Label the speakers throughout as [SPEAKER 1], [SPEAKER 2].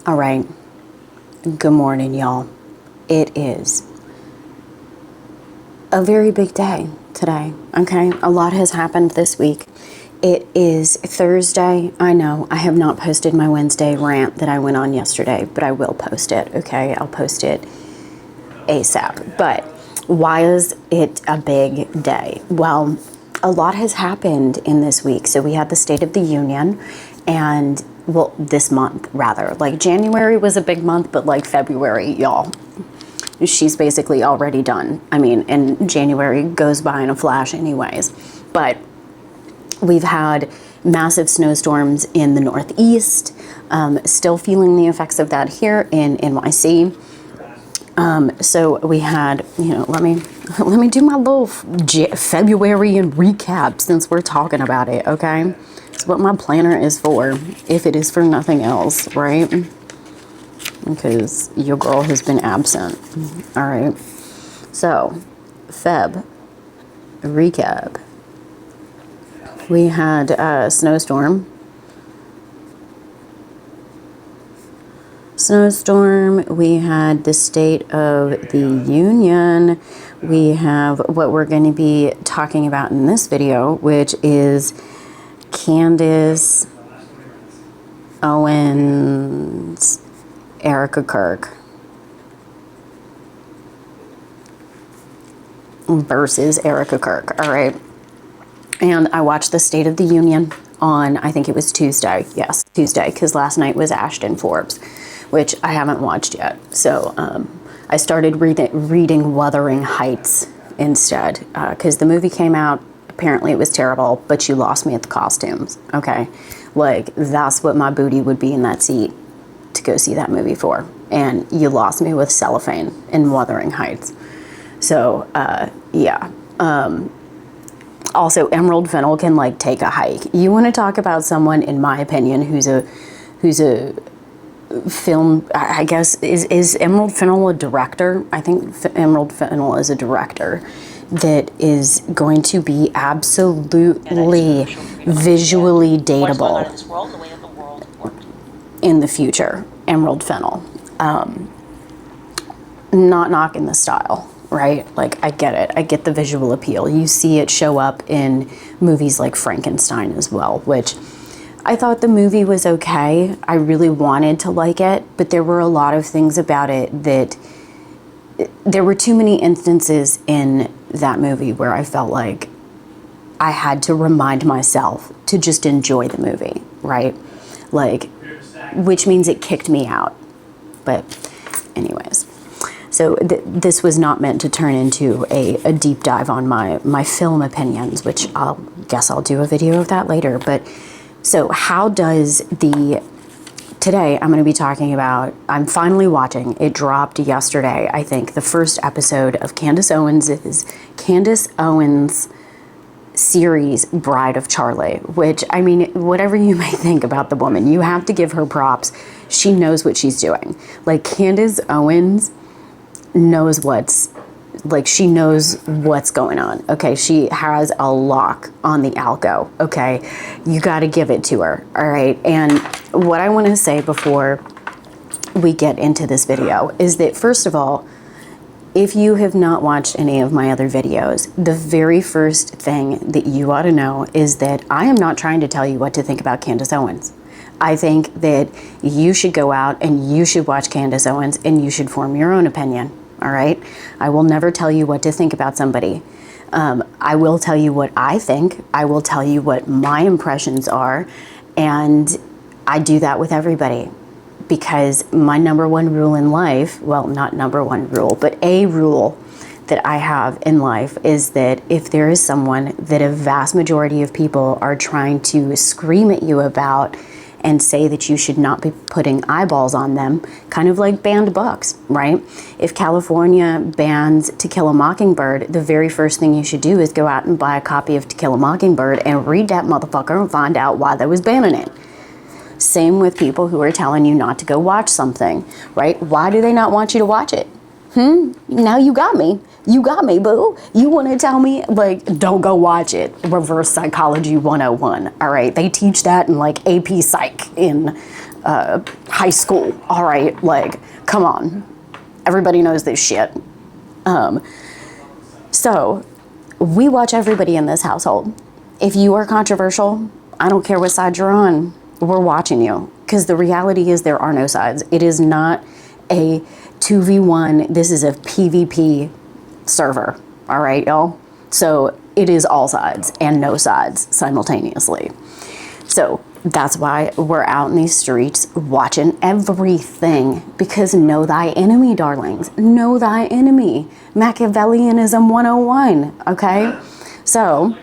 [SPEAKER 1] All right. Good morning, y'all. It is a very big day today, okay? A lot has happened this week. It is Thursday. I know I have not posted my Wednesday rant that I went on yesterday, but I will post it, okay? I'll post it ASAP. But why is it a big day? Well, a lot has happened in this week. So we had the State of the Union and, well, this month rather. Like January was a big month, but like February, y'all, she's basically already done. I mean, and January goes by in a flash anyways. But we've had massive snowstorms in the Northeast, still feeling the effects of that here in NYC. So we had, let me do my little February recap since we're talking about it, okay? It's what my planner is for, if it is for nothing else, right? Because your girl has been absent. All right. So, Feb recap. We had a snowstorm. We had the State of the Union. We have what we're going to be talking about in this video, which is Candace Owens, Erika versus Erika Kirk. All right. And I watched the State of the Union on, I think it was Tuesday. Yes, Tuesday, because last night was Ashton Forbes, which I haven't watched yet. So I started reading Wuthering Heights instead, because the movie came out. Apparently it was terrible, but you lost me at the costumes, okay? Like, that's what my booty would be in that seat to go see that movie for. And you lost me with cellophane in Wuthering Heights. So, yeah. Also, Emerald Fennell can, like, take a hike. You want to talk about someone, in my opinion, who's a film, I guess, is Emerald Fennell a director? I think Emerald Fennell is a director that is going to be absolutely visually dateable in the future. Emerald Fennell. Not knocking the style, right? Like, I get it. I get the visual appeal. You see it show up in movies like Frankenstein as well, which I thought the movie was okay. I really wanted to like it, but there were a lot of things about it that there were too many instances in that movie where I felt like I had to remind myself to just enjoy the movie, right? Like, which means it kicked me out. But anyways, so this was not meant to turn into a deep dive on my film opinions, which I'll do a video of that later. But so how does today I'm going to be talking about, I'm finally watching, it dropped yesterday, I think, the first episode of Candace Owens' series, Bride of Charlie, which, I mean, whatever you may think about the woman, you have to give her props. She knows what she's doing. Like, Candace Owens knows she knows what's going on, okay? She has a lock on the algo, okay? You got to give it to her, all right? And what I want to say before we get into this video is that, first of all, if you have not watched any of my other videos, the very first thing that you ought to know is that I am not trying to tell you what to think about Candace Owens. I think that you should go out and you should watch Candace Owens and you should form your own opinion, all right? I will never tell you what to think about somebody. I will tell you what I think. I will tell you what my impressions are, and I do that with everybody. Because my number one rule in life, well, not number one rule, but a rule that I have in life is that if there is someone that a vast majority of people are trying to scream at you about and say that you should not be putting eyeballs on them, kind of like banned books, right? If California bans To Kill a Mockingbird, the very first thing you should do is go out and buy a copy of To Kill a Mockingbird and read that motherfucker and find out why they was banning it. Same with people who are telling you not to go watch something, right? Why do they not want you to watch it? Now you got me. You got me, boo. You want to tell me, like, don't go watch it. Reverse Psychology 101. All right. They teach that in like AP Psych in high school, all right? Like, come on. Everybody knows this shit. So we watch everybody in this household. If you are controversial, I don't care what side you're on, we're watching you. Because the reality is there are no sides. It is not a 2v1, this is a PvP server, all right, y'all? So it is all sides and no sides simultaneously. So that's why we're out in these streets watching everything, because know thy enemy, darlings. Know thy enemy. Machiavellianism 101, okay? So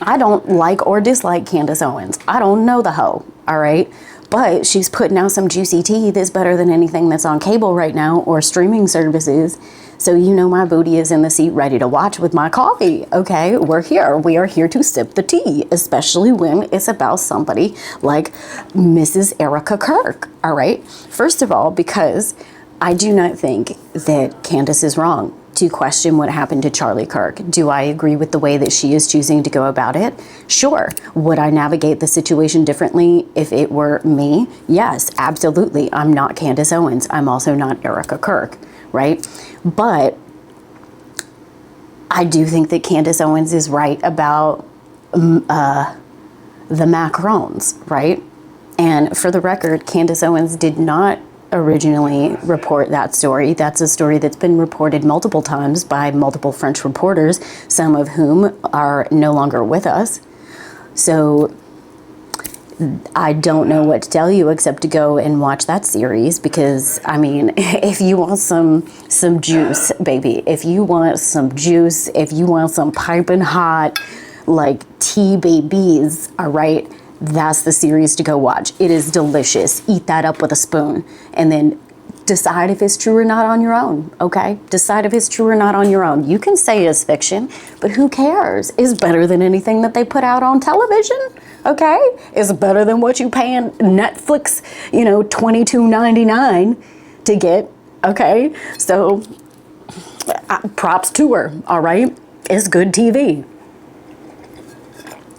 [SPEAKER 1] I don't like or dislike Candace Owens. I don't know the hoe, all right? But she's putting out some juicy tea that's better than anything that's on cable right now or streaming services. So you know my booty is in the seat ready to watch with my coffee, okay? We're here. We are here to sip the tea, especially when it's about somebody like Mrs. Erika Kirk, all right? First of all, because I do not think that Candace is wrong to question what happened to Charlie Kirk. Do I agree with the way that she is choosing to go about it? Sure. Would I navigate the situation differently if it were me? Yes, absolutely. I'm not Candace Owens. I'm also not Erika Kirk, right? But I do think that Candace Owens is right about the Macrons, right? And for the record, Candace Owens did not originally report that story. That's a story that's been reported multiple times by multiple French reporters, some of whom are no longer with us. So I don't know what to tell you except to go and watch that series, because I mean, if you want some juice, baby, if you want some juice, if you want some piping hot, like tea babies, all right, that's the series to go watch. It is delicious. Eat that up with a spoon and then decide if it's true or not on your own, okay? Decide if it's true or not on your own. You can say it's fiction, but who cares? It's better than anything that they put out on television, okay? It's better than what you paying Netflix, you know, $22.99 to get, okay? So props to her, all right? It's good TV.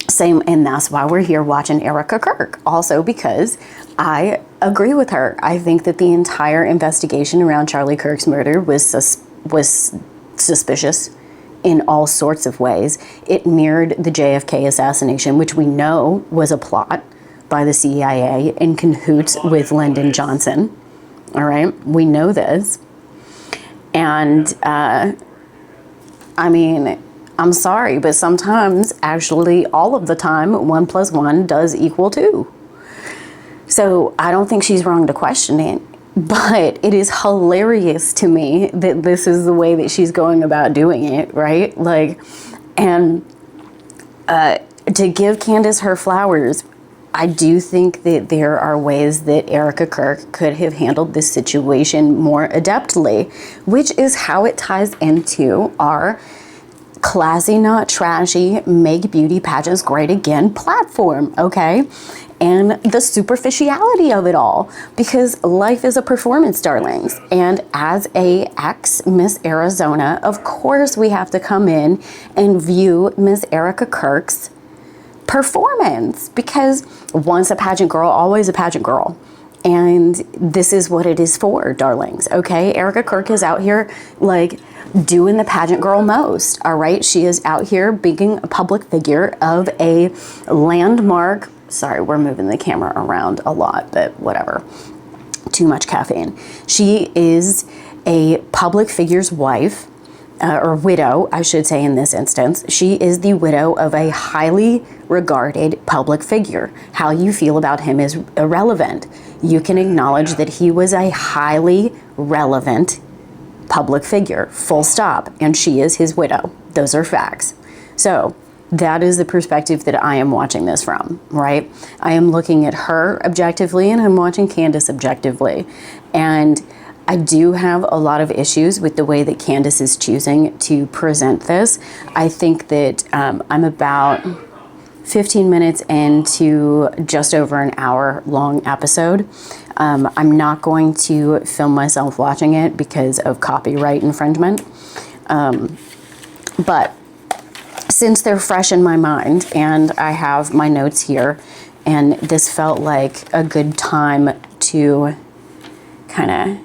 [SPEAKER 1] Same, and that's why we're here watching Erika Kirk. Also because I agree with her. I think that the entire investigation around Charlie Kirk's murder was suspicious in all sorts of ways. It mirrored the JFK assassination, which we know was a plot by the CIA in cahoots with Lyndon Johnson. All right, we know this. And I mean, I'm sorry, but sometimes, actually all of the time, 1 + 1 does equal 2. So I don't think she's wrong to question it, but it is hilarious to me that this is the way that she's going about doing it, right? Like, and to give Candace her flowers, I do think that there are ways that Erika Kirk could have handled this situation more adeptly, which is how it ties into our classy, not trashy, make beauty pageants great again platform, okay? And the superficiality of it all, because life is a performance, darlings. And as a ex-Miss Arizona, of course we have to come in and view Miss Erika Kirk's performance, because once a pageant girl, always a pageant girl. And this is what it is for, darlings, okay? Erika Kirk is out here, like, doing the pageant girl most, all right? She is out here being a public figure of a landmark. Sorry, we're moving the camera around a lot, but whatever. Too much caffeine. She is a public figure's wife, or widow, I should say in this instance. She is the widow of a highly regarded public figure. How you feel about him is irrelevant. You can acknowledge that he was a highly relevant public figure, full stop, and she is his widow. Those are facts. So that is the perspective that I am watching this from, right? I am looking at her objectively, and I'm watching Candace objectively. And I do have a lot of issues with the way that Candace is choosing to present this. I think that I'm about 15 minutes into just over an hour long episode. I'm not going to film myself watching it because of copyright infringement. But since they're fresh in my mind and I have my notes here, And this felt like a good time to kind of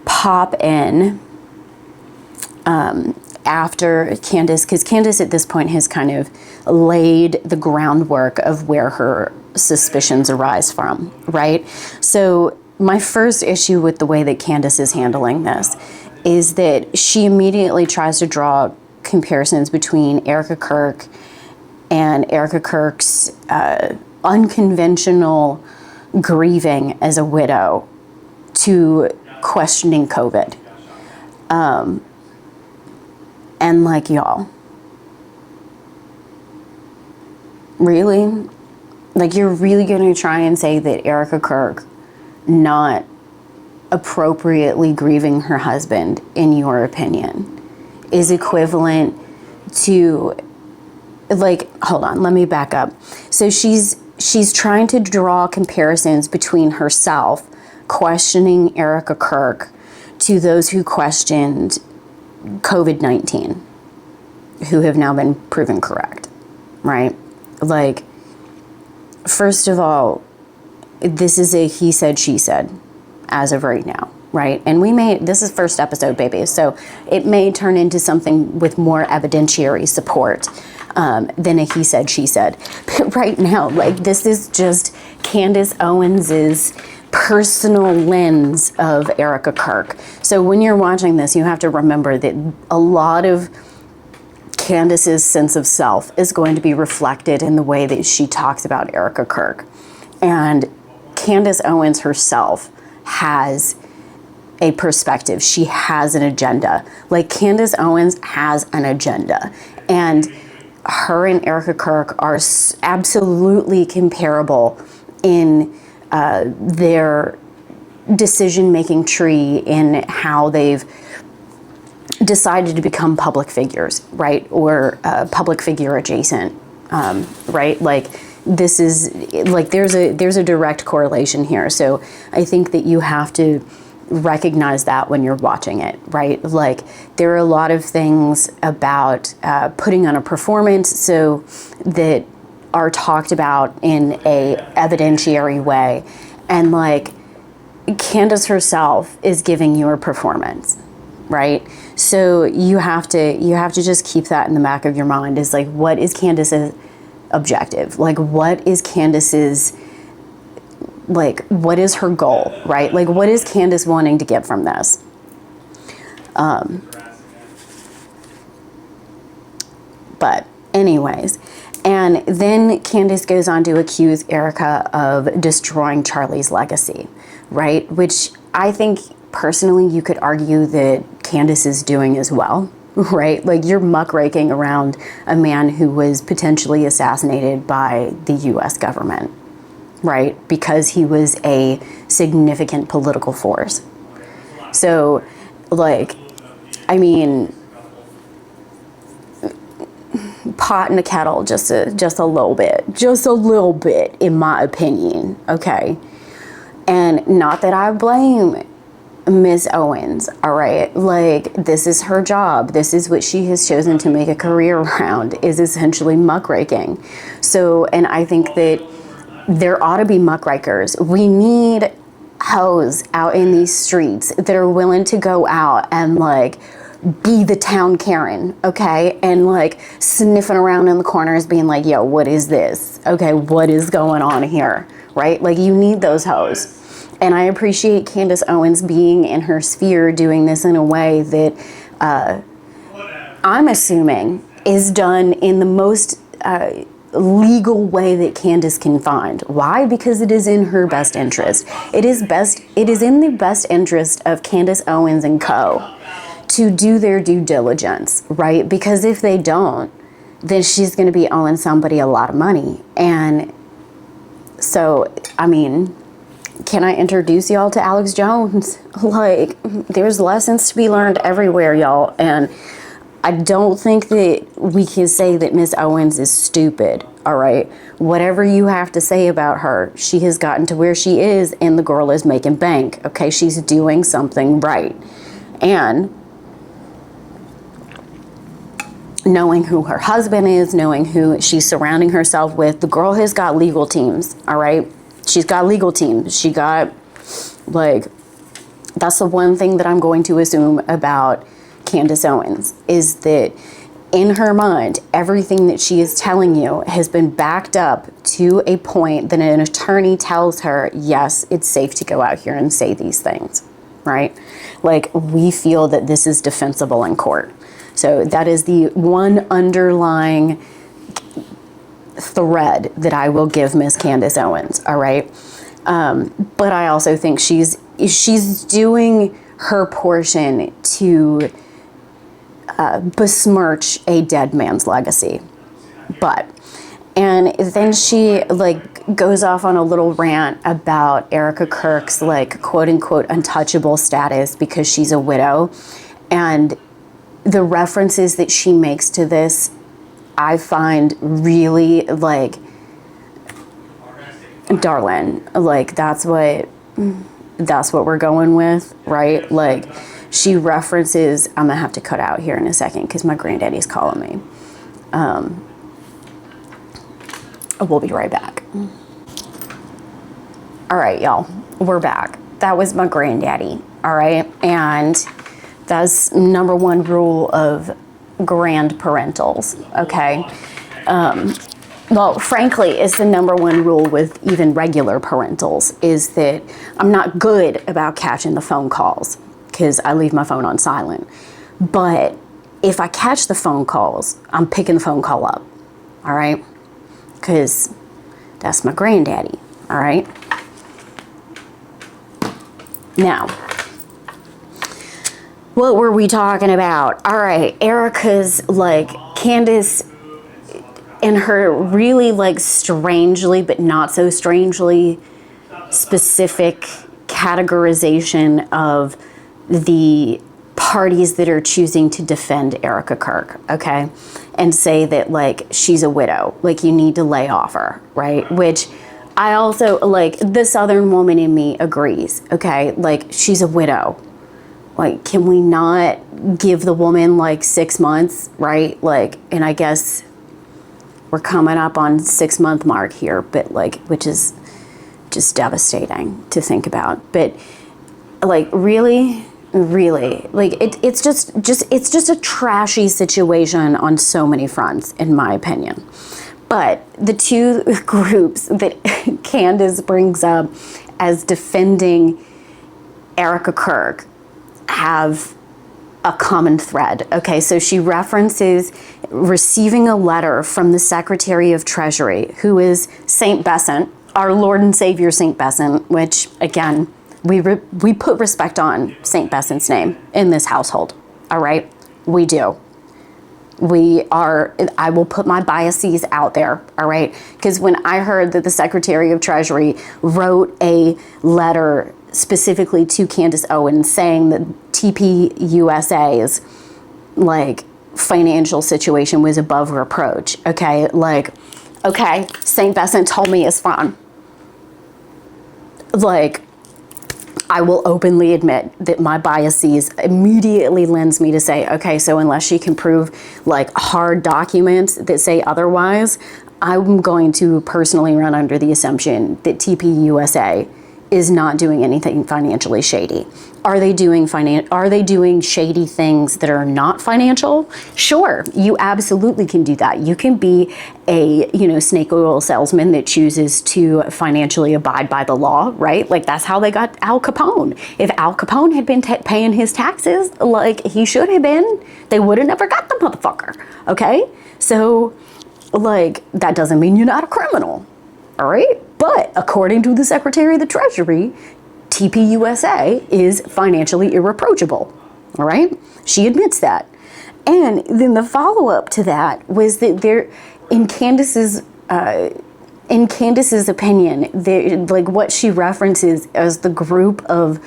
[SPEAKER 1] pop in after Candace, because Candace at this point has kind of laid the groundwork of where her suspicions arise from, right? So my first issue with the way that Candace is handling this is that she immediately tries to draw comparisons between Erika Kirk and Erika Kirk's unconventional grieving as a widow to questioning COVID. And like, y'all, really? Like, you're really going to try and say that Erika Kirk not appropriately grieving her husband, in your opinion, is equivalent to, like, hold on, let me back up. So she's trying to draw comparisons between herself questioning Erika Kirk to those who questioned COVID-19, who have now been proven correct, right? Like, first of all, this is a he said, she said as of right now, right? And this is first episode, baby, so it may turn into something with more evidentiary support than a he said, she said. But right now, like, this is just Candace Owens's personal lens of Erika Kirk. So when you're watching this, you have to remember that a lot of Candace's sense of self is going to be reflected in the way that she talks about Erika Kirk. And Candace Owens herself has a perspective. She has an agenda. Like, Candace Owens has an agenda. And her and Erika Kirk are absolutely comparable in their decision-making tree, in how they've decided to become public figures, right? Or public figure adjacent, right? Like, this is, like, there's a direct correlation here. So I think that you have to recognize that when you're watching it, right? Like, there are a lot of things about putting on a performance so that are talked about in a evidentiary way, and like, Candace herself is giving you a performance, right? So you have to just keep that in the back of your mind, is like, what is Candace's objective? Like, what is Candace's, like, what is her goal, right? Like, what is Candace wanting to get from this? But anyways, and then Candace goes on to accuse Erika of destroying Charlie's legacy, right? Which I think personally you could argue that Candace is doing as well, right? Like, you're muckraking around a man who was potentially assassinated by the US government, right? Because he was a significant political force. So, like, I mean, pot in a kettle, just a little bit, in my opinion, okay? And not that I blame Miss Owens, all right? Like, this is her job. This is what she has chosen to make a career around, is essentially muckraking. So, and I think that there ought to be muckrakers. We need hoes out in these streets that are willing to go out and, like, be the town Karen, okay? And, like, sniffing around in the corners being like, yo, what is this? Okay, what is going on here, right? Like, you need those hoes. And I appreciate Candace Owens being in her sphere, doing this in a way that I'm assuming is done in the most legal way that Candace can find. Why? Because it is in her best interest. It is in the best interest of Candace Owens and co. to do their due diligence, right? Because if they don't, then she's going to be owing somebody a lot of money. And so, I mean, can I introduce y'all to Alex Jones? Like, there's lessons to be learned everywhere, y'all. And I don't think that we can say that Miss Owens is stupid, all right? Whatever you have to say about her, she has gotten to where she is, and the girl is making bank, okay? She's doing something right. And knowing who her husband is, knowing who she's surrounding herself with. The girl has got legal teams, all right? She's got legal teams. She got, like, that's the one thing that I'm going to assume about Candace Owens, is that in her mind, everything that she is telling you has been backed up to a point that an attorney tells her, yes, it's safe to go out here and say these things, right? Like, we feel that this is defensible in court. So that is the one underlying thread that I will give Miss Candace Owens, all right? But I also think she's doing her portion to besmirch a dead man's legacy. And then she, like, goes off on a little rant about Erika Kirk's, like, quote unquote untouchable status because she's a widow. And the references that she makes to this, I find really, like, darling, like, that's what we're going with, right? Like, she references, I'm gonna have to cut out here in a second because my granddaddy's calling me. We'll be right back. All right, y'all, we're back. That was my granddaddy, all right? And that's number one rule of grandparentals, okay? Well, frankly, it's the number one rule with even regular parentals, is that I'm not good about catching the phone calls because I leave my phone on silent. But if I catch the phone calls, I'm picking the phone call up, all right? Because that's my granddaddy, all right? Now, what were we talking about? All right, Erika's, like, Candace and her really, like, strangely but not so strangely specific categorization of the parties that are choosing to defend Erika Kirk, okay? And say that, like, she's a widow, like, you need to lay off her, right? Which I also, like, the Southern woman in me agrees, okay? Like, she's a widow. Like, can we not give the woman, like, 6 months, right? Like, and I guess we're coming up on 6-month mark here, but, like, which is just devastating to think about. But, like, really, like, it's just a trashy situation on so many fronts, in my opinion. But the two groups that Candace brings up as defending Erika Kirk have a common thread. Okay, so she references receiving a letter from the Secretary of Treasury, who is Saint Besant, our Lord and Savior Saint Besant, which, again, we put respect on Saint Besant's name in this household, all right? We do. I will put my biases out there, all right? Because when I heard that the Secretary of Treasury wrote a letter specifically to Candace Owens saying that TPUSA's, like, financial situation was above reproach, okay? Like, okay, St. Besant told me it's fine. Like, I will openly admit that my biases immediately lends me to say, okay, so unless she can prove, like, hard documents that say otherwise, I'm going to personally run under the assumption that TPUSA is not doing anything financially shady. Are they doing shady things that are not financial? Sure, you absolutely can do that. You can be a, snake oil salesman that chooses to financially abide by the law, right? Like, that's how they got Al Capone. If Al Capone had been paying his taxes like he should have been, they would have never got the motherfucker, okay? So, like, that doesn't mean you're not a criminal, all right? But according to the Secretary of the Treasury, TPUSA is financially irreproachable, all right? She admits that. And then the follow-up to that was that in Candace's opinion, like, what she references as the group of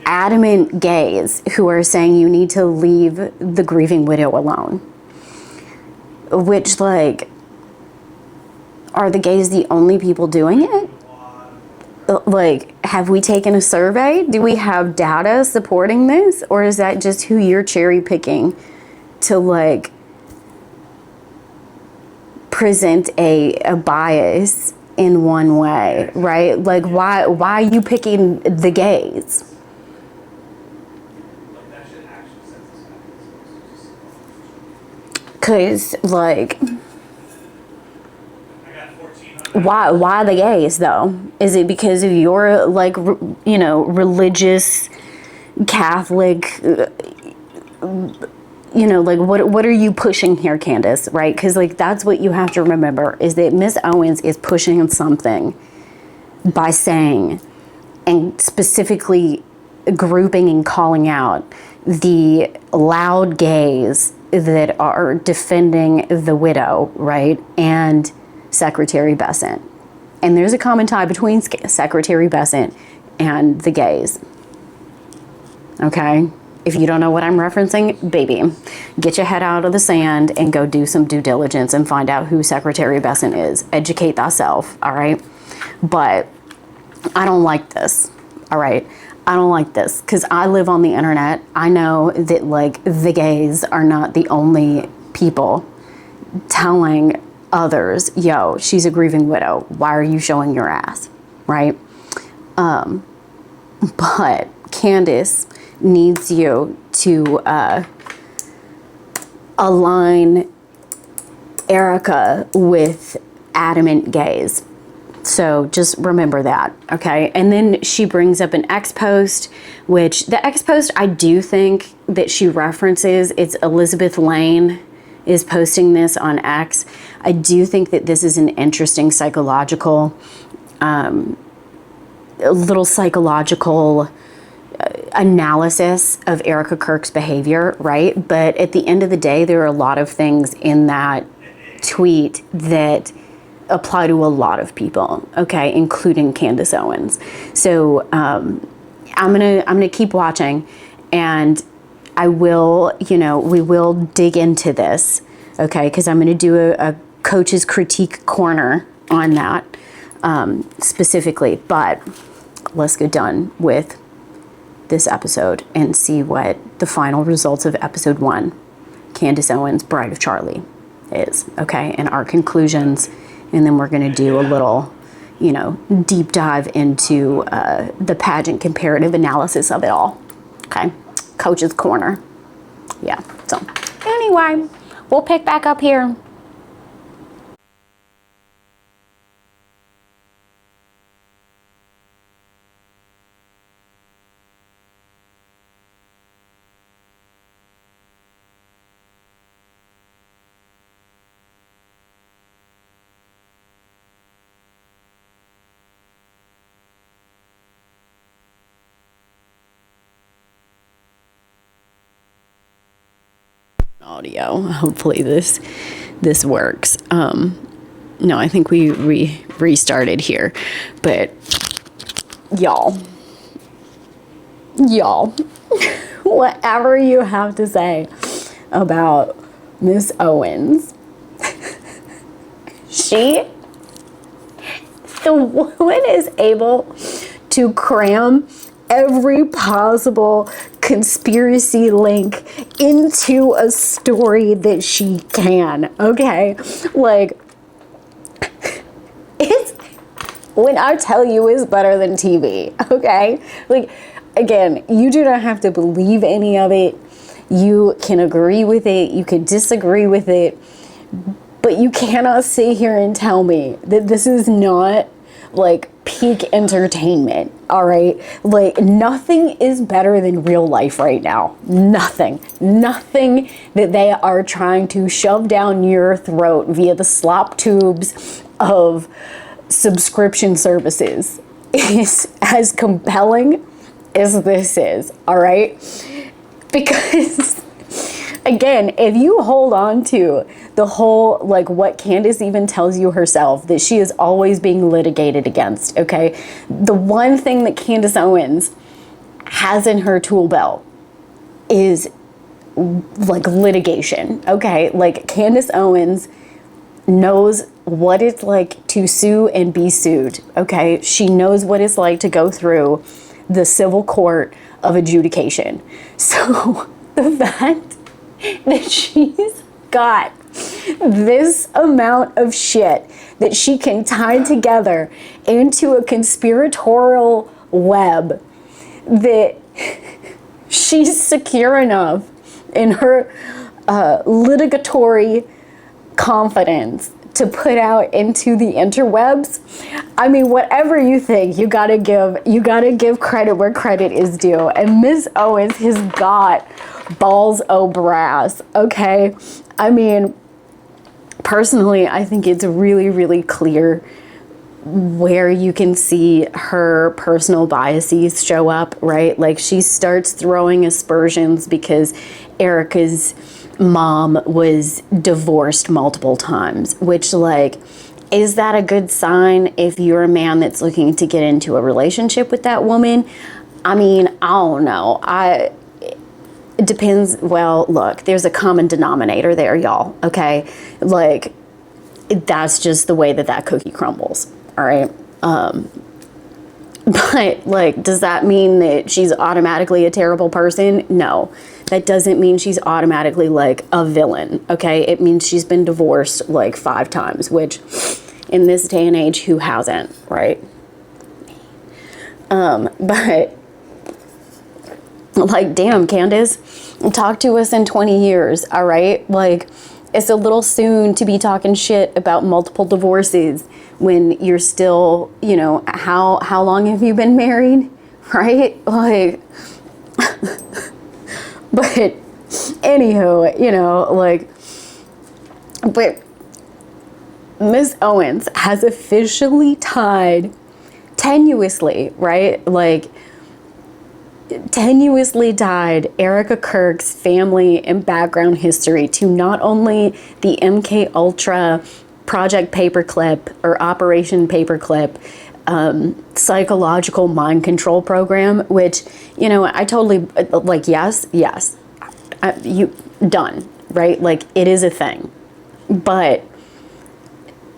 [SPEAKER 1] adamant gays who are saying you need to leave the grieving widow alone, which, like, are the gays the only people doing it? Like, have we taken a survey? Do we have data supporting this? Or is that just who you're cherry picking to, like, present a bias in one way, right? Like, why are you picking the gays? Because, like, why the gays, though? Is it because of your, like, you know, religious, Catholic, you know, like, what are you pushing here, Candace, right? Because, like, that's what you have to remember, is that Miss Owens is pushing something by saying, and specifically grouping and calling out the loud gays that are defending the widow, right, and Secretary Besant. And there's a common tie between Secretary Besant and the gays. Okay? If you don't know what I'm referencing, baby, get your head out of the sand and go do some due diligence and find out who Secretary Besant is. Educate thyself, all right? But I don't like this, all right? I don't like this because I live on the internet. I know that, like, the gays are not the only people telling others, yo, she's a grieving widow. Why are you showing your ass, right? But Candace needs you to align Erika with adamant gays. So just remember that, okay? And then she brings up an X post, which the X post, I do think that she references, it's Elizabeth Lane is posting this on X. I do think that this is an interesting psychological, analysis of Erika Kirk's behavior, right? But at the end of the day, there are a lot of things in that tweet that apply to a lot of people, okay, including Candace Owens. So I'm gonna keep watching, and I will, you know, we will dig into this, okay, because I'm gonna do a coach's critique corner on that specifically. But let's get done with this episode and see what the final results of episode 1, Candace Owens, Bride of Charlie, is, okay, and our conclusions. And then we're going to do a little, you know, deep dive into the pageant comparative analysis of it all. Okay. Coach's corner. Yeah. So anyway, we'll pick back up here. Audio. Hopefully this works. No, I think we restarted here, but y'all, whatever you have to say about Miss Owens, the woman is able to cram every possible conspiracy link into a story that she can, okay? Like, it's, when I tell you, it's better than TV, okay? Like, again, you do not have to believe any of it. You can agree with it, you can disagree with it, but you cannot sit here and tell me that this is not, like, peak entertainment, all right? Like, nothing is better than real life right now. Nothing that they are trying to shove down your throat via the slop tubes of subscription services is as compelling as this is, all right? Because again, if you hold on to the whole, like, what Candace even tells you herself, that she is always being litigated against, okay? The one thing that Candace Owens has in her tool belt is, like, litigation, okay? Like, Candace Owens knows what it's like to sue and be sued, okay? She knows what it's like to go through the civil court of adjudication. So the fact that she's got this amount of shit that she can tie together into a conspiratorial web, that she's secure enough in her litigatory confidence to put out into the interwebs. I mean, whatever you think, you gotta give credit where credit is due. And Miss Owens has got balls o' brass, okay? I mean, personally, I think it's really, really clear where you can see her personal biases show up, right? Like, she starts throwing aspersions because Erika's mom was divorced multiple times, which, like, is that a good sign if you're a man that's looking to get into a relationship with that woman? I mean, I don't know. It depends. Well, look, there's a common denominator there, y'all, okay? Like, that's just the way that cookie crumbles, all right? But, like, does that mean that she's automatically a terrible person? No. That doesn't mean she's automatically, like, a villain, okay? It means she's been divorced, like, 5 times, which, in this day and age, who hasn't, right? But, like, damn, Candace, talk to us in 20 years, all right? Like, it's a little soon to be talking shit about multiple divorces when you're still, you know, how long have you been married, right? Like, but anywho, you know, like, but Miss Owens has officially tied tenuously, right? Like, tenuously tied Erika Kirk's family and background history to not only the MK Ultra Project Paperclip or Operation Paperclip psychological mind control program, which, you know, I totally, like, yes, you done, right? Like, it is a thing, but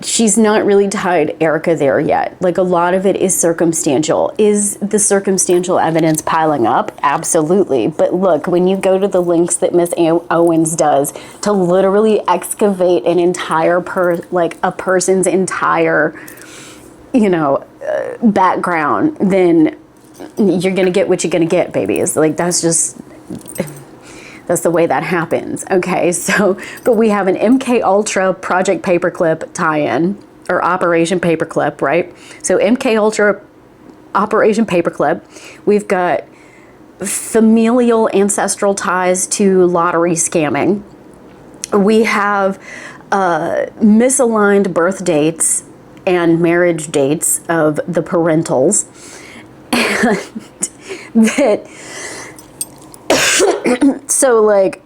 [SPEAKER 1] she's not really tied Erika there yet. Like, a lot of it is circumstantial. Is the circumstantial evidence piling up? Absolutely. But look, when you go to the links that Miss Owens does to literally excavate an entire a person's entire, you know, background, then you're gonna get what you're gonna get, babies. Like, that's the way that happens, okay? So, but we have an MK Ultra Project Paperclip tie-in, or Operation Paperclip, right? So MK Ultra Operation Paperclip, we've got familial ancestral ties to lottery scamming. We have misaligned birth dates and marriage dates of the parentals, and that so, like,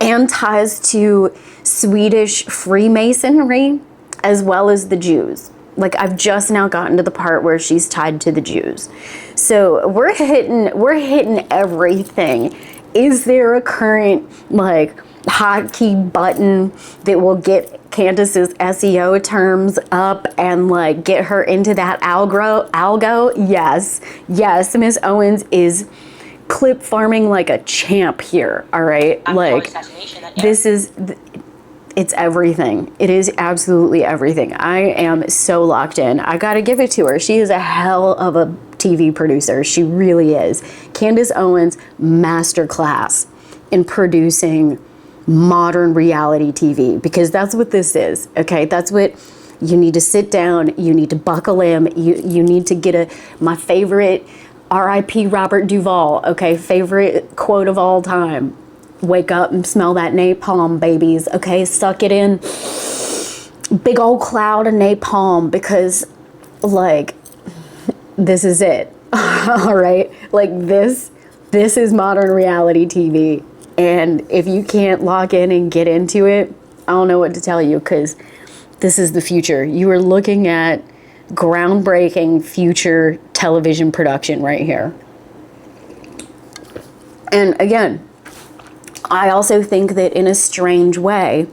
[SPEAKER 1] and ties to Swedish Freemasonry as well as the Jews. Like, I've just now gotten to the part where she's tied to the Jews. So we're hitting everything. Is there a current, like, hotkey button that will get Candace's SEO terms up and, like, get her into that algo? Yes, Miss Owens is clip farming like a champ here, all right? Like, this is, it's everything. It is absolutely everything. I am so locked in. I gotta give it to her. She is a hell of a TV producer. She really is. Candace Owens, masterclass in producing modern reality TV, because that's what this is, okay? That's what you need to sit down, you need to buckle in, you need to get my favorite R.I.P. Robert Duvall, okay, favorite quote of all time. Wake up and smell that napalm, babies, okay? Suck it in. Big old cloud of napalm, because, like, this is it, all right? Like, this is modern reality TV. And if you can't lock in and get into it, I don't know what to tell you, because this is the future. You are looking at groundbreaking future television production right here. And again, I also think that in a strange way,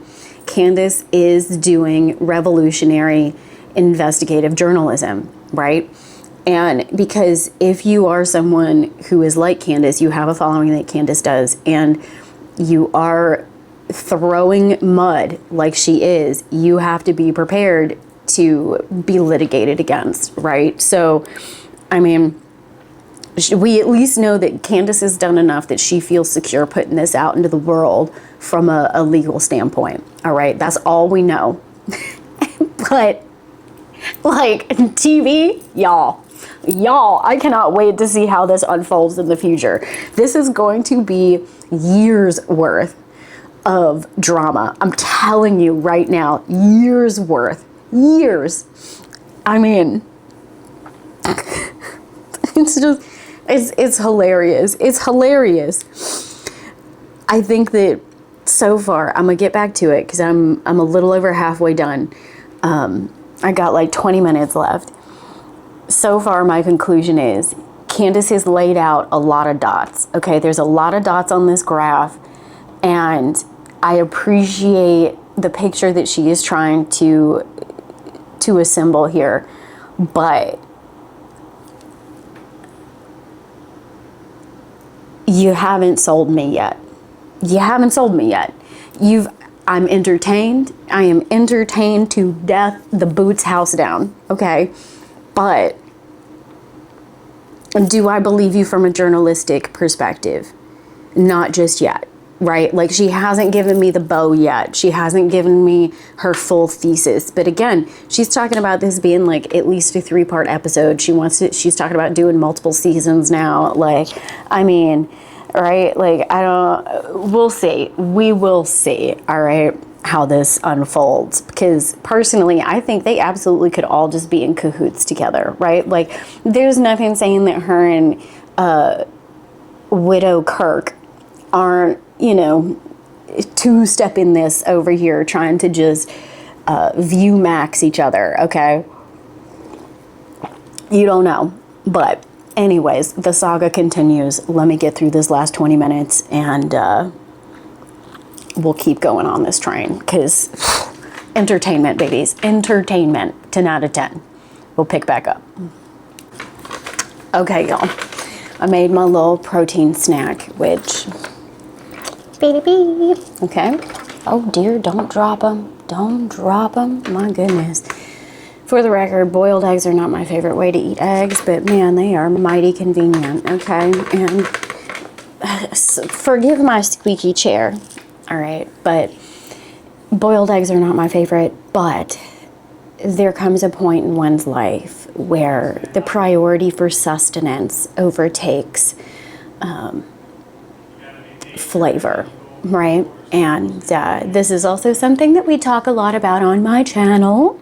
[SPEAKER 1] Candace is doing revolutionary investigative journalism, right? And because if you are someone who is like Candace, you have a following that Candace does, and you are throwing mud like she is, you have to be prepared to be litigated against, right? So, I mean, we at least know that Candace has done enough that she feels secure putting this out into the world from a legal standpoint, all right? That's all we know. But, like, TV, y'all, I cannot wait to see how this unfolds in the future. This is going to be years worth of drama. I'm telling you right now, years worth. Years. I mean, it's just, it's hilarious. It's hilarious. I think that so far, I'm gonna get back to it because I'm a little over halfway done. I got like 20 minutes left. So far, my conclusion is Candace has laid out a lot of dots. Okay, there's a lot of dots on this graph, and I appreciate the picture that she is trying to assemble here, but you haven't sold me yet. You haven't sold me yet. I'm entertained. I am entertained to death, the boots house down, okay? But do I believe you from a journalistic perspective? Not just yet, right? Like, she hasn't given me the bow yet. She hasn't given me her full thesis. But again, she's talking about this being like at least a 3-part episode. She's talking about doing multiple seasons now. Like, I mean, right? Like, we'll see. We will see, all right, how this unfolds. Because personally, I think they absolutely could all just be in cahoots together, right? Like, there's nothing saying that her and Widow Kirk aren't, two-step in this over here trying to just view max each other, okay? You don't know. But anyways, the saga continues. Let me get through this last 20 minutes and we'll keep going on this train because entertainment, babies. Entertainment. 10 out of 10. We'll pick back up. Okay, y'all. I made my little protein snack, which... Okay. Oh, dear. Don't drop them. Don't drop them. My goodness. For the record, boiled eggs are not my favorite way to eat eggs, but man, they are mighty convenient, okay? And forgive my squeaky chair, all right? But boiled eggs are not my favorite, but there comes a point in one's life where the priority for sustenance overtakes flavor, right? And this is also something that we talk a lot about on my channel,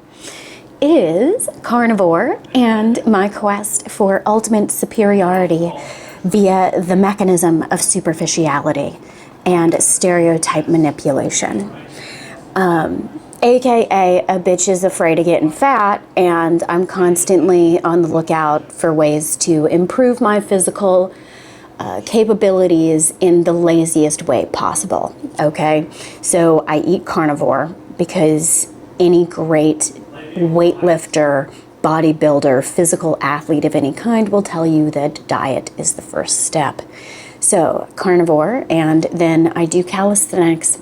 [SPEAKER 1] is carnivore and my quest for ultimate superiority via the mechanism of superficiality and stereotype manipulation. AKA a bitch is afraid of getting fat, and I'm constantly on the lookout for ways to improve my physical capabilities in the laziest way possible, okay? So I eat carnivore because any great weightlifter, bodybuilder, physical athlete of any kind will tell you that diet is the first step. So carnivore, and then I do calisthenics,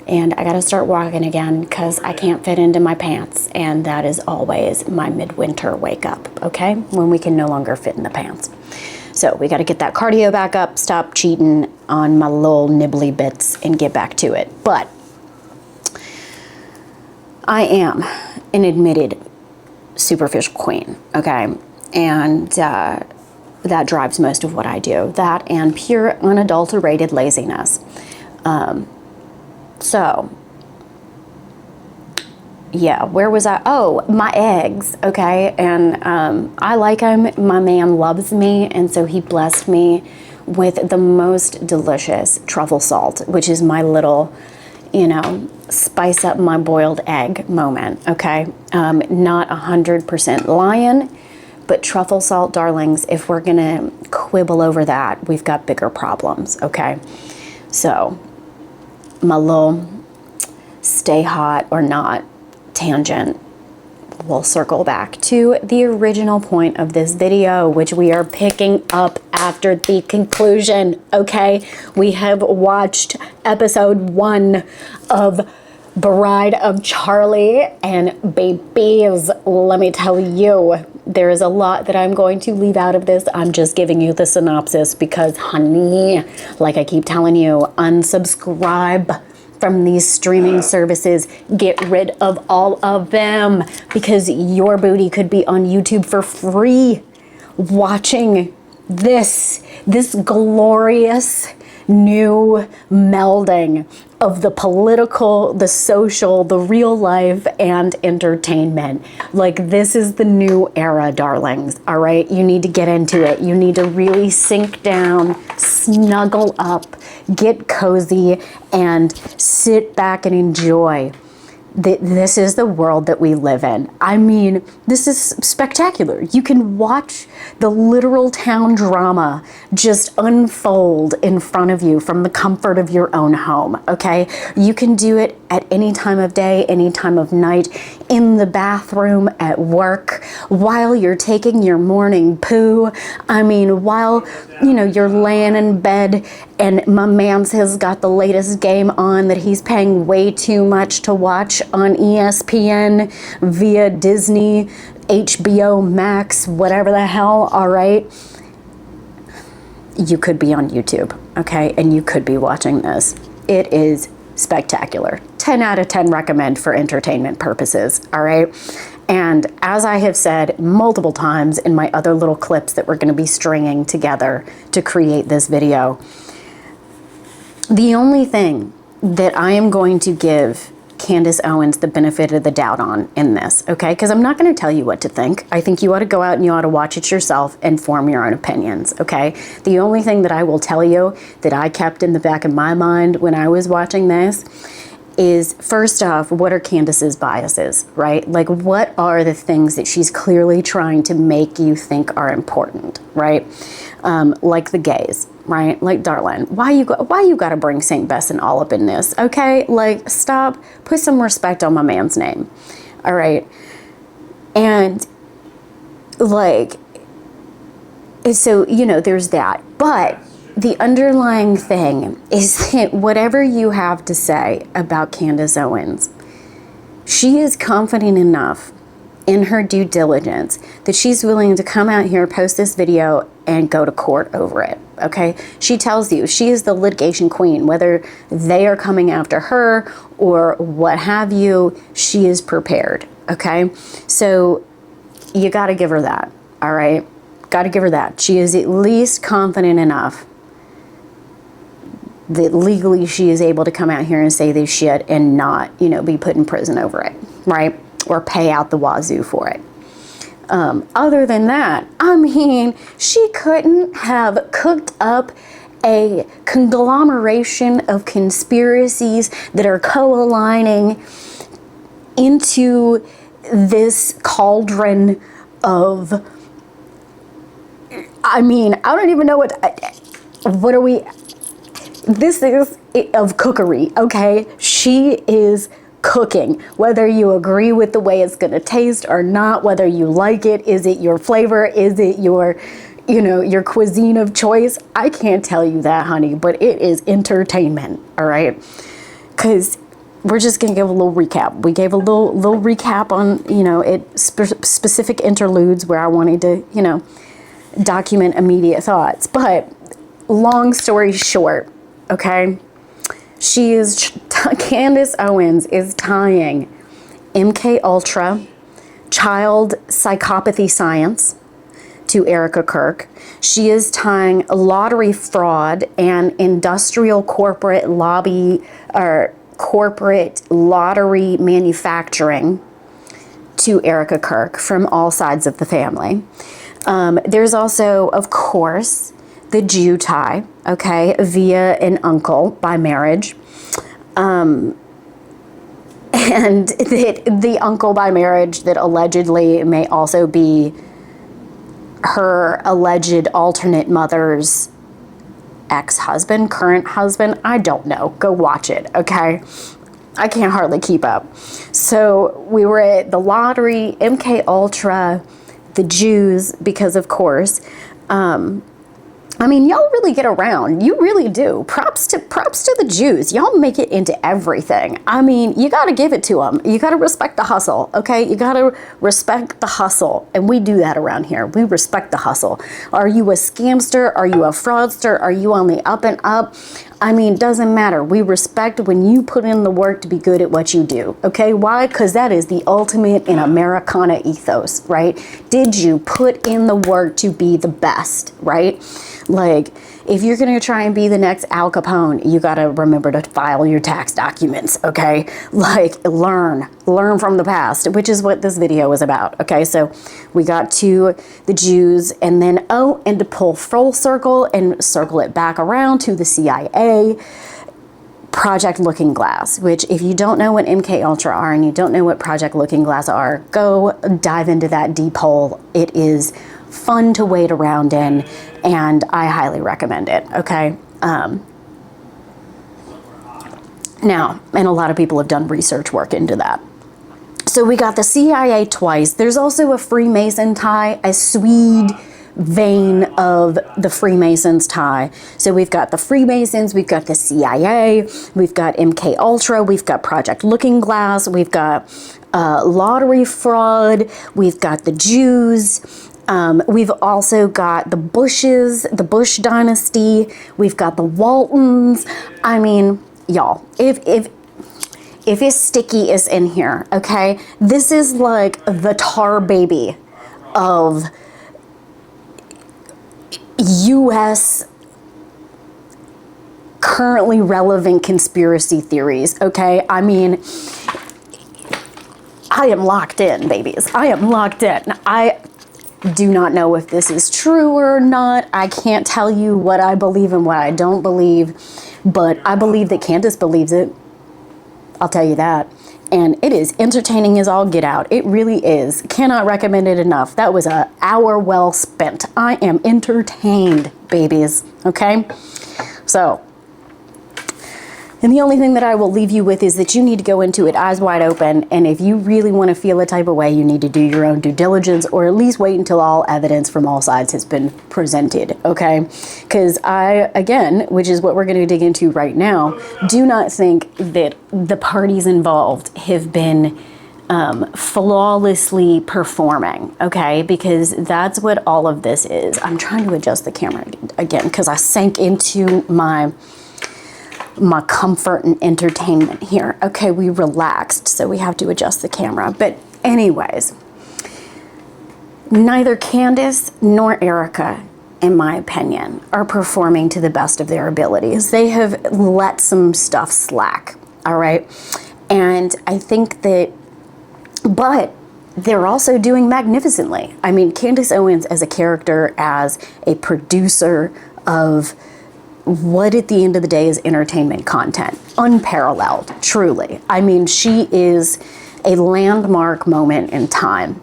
[SPEAKER 1] and I gotta start walking again because I can't fit into my pants, and that is always my midwinter wake up, okay? When we can no longer fit in the pants. So we gotta get that cardio back up, stop cheating on my little nibbly bits, and get back to it. But I am an admitted superficial queen, okay? And that drives most of what I do. That and pure unadulterated laziness. So, yeah, where was I? Oh, my eggs, okay? And I like them. My man loves me, and so he blessed me with the most delicious truffle salt, which is my little, spice up my boiled egg moment, okay? Not 100% lion, but truffle salt, darlings, if we're gonna quibble over that, we've got bigger problems, okay? So, my little stay hot or not tangent we'll circle back to the original point of this video, which we are picking up after the conclusion, okay? We have watched episode 1 of Bride of Charlie, and babies, let me tell you, there is a lot that I'm going to leave out of this. I'm just giving you the synopsis because, honey, like I keep telling you, unsubscribe from these streaming services. Get rid of all of them because your booty could be on YouTube for free watching this glorious new melding of the political, the social, the real life, and entertainment. Like, this is the new era, darlings, all right? You need to get into it. You need to really sink down, snuggle up, get cozy, and sit back and enjoy. This is the world that we live in. I mean, this is spectacular. You can watch the literal town drama just unfold in front of you from the comfort of your own home, okay? You can do it at any time of day, any time of night, in the bathroom, at work, while you're taking your morning poo. I mean, while, you know, you're laying in bed and my man's has got the latest game on that he's paying way too much to watch on ESPN via Disney, HBO Max, whatever the hell, all right? You could be on YouTube, okay? And you could be watching this. It is spectacular. 10 out of 10 recommend for entertainment purposes, all right? And as I have said multiple times in my other little clips that we're going to be stringing together to create this video, the only thing that I am going to give Candace Owens the benefit of the doubt on in this, okay? Because I'm not going to tell you what to think. I think you ought to go out and you ought to watch it yourself and form your own opinions, okay? The only thing that I will tell you that I kept in the back of my mind when I was watching this is, first off, what are Candace's biases, right? Like, what are the things that she's clearly trying to make you think are important, right? Like the gays, right? Like, darling, why you got to bring St. Besson all up in this, okay? Like, stop, put some respect on my man's name, all right? And, like, so, you know, there's that. But the underlying thing is that whatever you have to say about Candace Owens, she is confident enough in her due diligence that she's willing to come out here, post this video, and go to court over it, okay? She tells you she is the litigation queen. Whether they are coming after her or what have you, she is prepared, okay? So you got to give her that, all right? Got to give her that. She is at least confident enough that legally she is able to come out here and say this shit and not, you know, be put in prison over it, right? Or pay out the wazoo for it. Other than that, I mean, she couldn't have cooked up a conglomeration of conspiracies that are co-aligning into this cauldron of, I mean, I don't even know what are we, this is of cookery, okay? She is cooking, whether you agree with the way it's going to taste or not, whether you like it, is it your flavor, is it your, you know, your cuisine of choice? I can't tell you that, honey, but it is entertainment, all right? Because we're just going to give a little recap. We gave a little recap on, you know, specific interludes where I wanted to, you know, document immediate thoughts. But long story short, okay, Candace Owens is tying MK Ultra, child psychopathy science to Erika Kirk. She is tying lottery fraud and industrial corporate lobby or corporate lottery manufacturing to Erika Kirk from all sides of the family. There's also, of course, the Jew tie, okay, via an uncle by marriage. And the uncle by marriage that allegedly may also be her alleged alternate mother's ex-husband, current husband. I don't know. Go watch it, okay? I can't hardly keep up. So we were at the lottery, MK Ultra, the Jews, because of course, I mean, y'all really get around. You really do. Props to the Jews. Y'all make it into everything. I mean, you got to give it to them. You got to respect the hustle, okay? You got to respect the hustle. And we do that around here. We respect the hustle. Are you a scamster? Are you a fraudster? Are you on the up and up? I mean, doesn't matter. We respect when you put in the work to be good at what you do, okay? Why? Because that is the ultimate in Americana ethos, right? Did you put in the work to be the best, right? Like, if you're going to try and be the next Al Capone, you got to remember to file your tax documents, okay? Like, learn from the past, which is what this video is about, okay? So we got to the Jews, and then, and to pull full circle and circle it back around to the CIA, Project Looking Glass, which if you don't know what MK Ultra are and you don't know what Project Looking Glass are, go dive into that deep hole. It is fun to wade around in, and I highly recommend it, okay? Now, and a lot of people have done research work into that. So we got the CIA twice. There's also a Freemason tie, a Swede vein of the Freemasons tie. So we've got the Freemasons, we've got the CIA, we've got MK Ultra, we've got Project Looking Glass, we've got lottery fraud, we've got the Jews, we've also got the Bushes, the Bush dynasty, we've got the Waltons. I mean, y'all, if it's sticky is in here, okay? This is like the tar baby of U.S. currently relevant conspiracy theories, okay? I mean, I am locked in, babies. I am locked in. I do not know if this is true or not. I can't tell you what I believe and what I don't believe, but I believe that Candace believes it. I'll tell you that. And it is entertaining as all get out. It really is. Cannot recommend it enough. That was an hour well spent. I am entertained, babies. Okay? So, and the only thing that I will leave you with is that you need to go into it eyes wide open. And if you really want to feel a type of way, you need to do your own due diligence, or at least wait until all evidence from all sides has been presented. Okay? Because I, again, which is what we're going to dig into right now, do not think that the parties involved have been flawlessly performing, okay? Because that's what all of this is. I'm trying to adjust the camera again because I sank into my comfort and entertainment here. Okay, we relaxed, so we have to adjust the camera. But anyways, neither Candace nor Erika, in my opinion, are performing to the best of their abilities. They have let some stuff slack, all right? And I think that, but they're also doing magnificently. I mean, Candace Owens as a character, as a producer of what at the end of the day is entertainment content, unparalleled, truly. I mean, she is a landmark moment in time,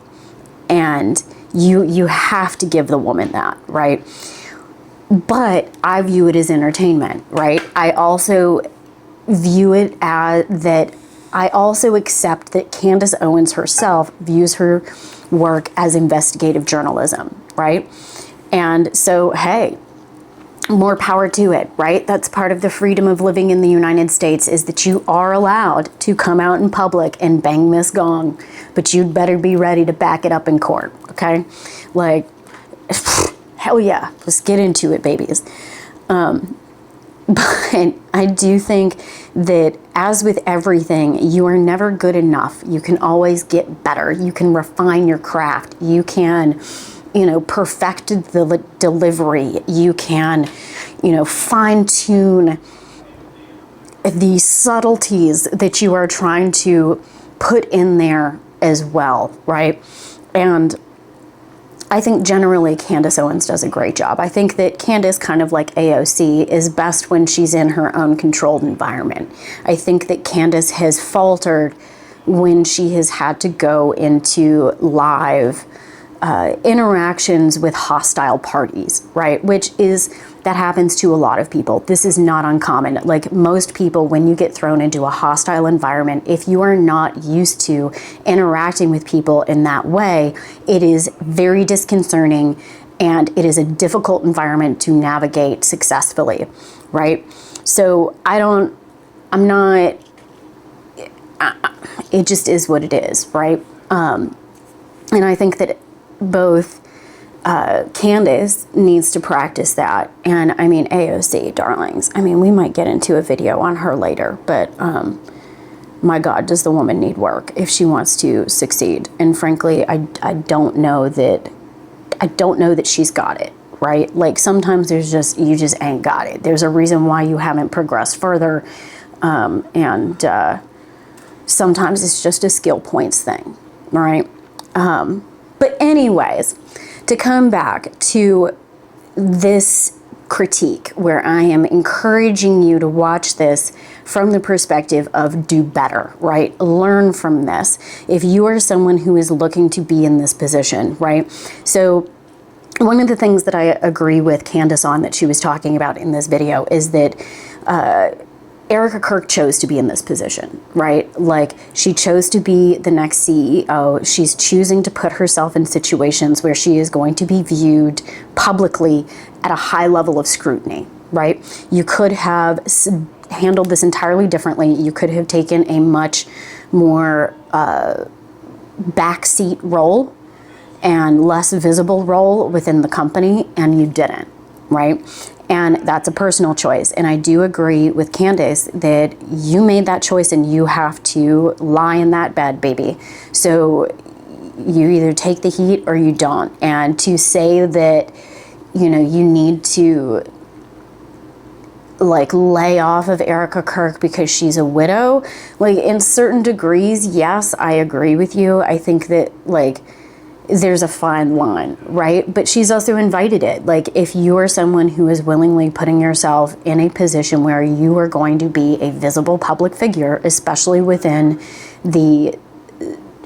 [SPEAKER 1] and you have to give the woman that, right? But I view it as entertainment, right? I also view it as that I also accept that Candace Owens herself views her work as investigative journalism, right? And so, hey, more power to it, right? That's part of the freedom of living in the United States, is that you are allowed to come out in public and bang this gong, but you'd better be ready to back it up in court, okay? Like, hell yeah, let's get into it, babies. But I do think that, as with everything, you are never good enough. You can always get better. You can refine your craft. You can, perfect the delivery. You can, fine tune the subtleties that you are trying to put in there as well, right? And I think generally Candace Owens does a great job. I think that Candace, kind of like AOC, is best when she's in her own controlled environment. I think that Candace has faltered when she has had to go into live interactions with hostile parties, right? That happens to a lot of people. This is not uncommon. Like most people, when you get thrown into a hostile environment, if you are not used to interacting with people in that way, it is very disconcerting and it is a difficult environment to navigate successfully, right? So it just is what it is, right? And I think that both Candace needs to practice that. And I mean, AOC, darlings. I mean, we might get into a video on her later, but my God, does the woman need work if she wants to succeed? And frankly, I don't know that she's got it, right? Like sometimes you just ain't got it. There's a reason why you haven't progressed further. And sometimes it's just a skill points thing, right? But anyways, to come back to this critique where I am encouraging you to watch this from the perspective of do better, right? Learn from this. If you are someone who is looking to be in this position, right? So one of the things that I agree with Candace on that she was talking about in this video is that Erika Kirk chose to be in this position, right? Like she chose to be the next CEO. She's choosing to put herself in situations where she is going to be viewed publicly at a high level of scrutiny, right? You could have handled this entirely differently. You could have taken a much more backseat role and less visible role within the company, and you didn't, right? And that's a personal choice. And I do agree with Candace that you made that choice and you have to lie in that bed, baby. So you either take the heat or you don't. And to say that, you need to like lay off of Erika Kirk because she's a widow, like in certain degrees, yes, I agree with you. I think that like there's a fine line, right? But she's also invited it. Like if you are someone who is willingly putting yourself in a position where you are going to be a visible public figure, especially within the,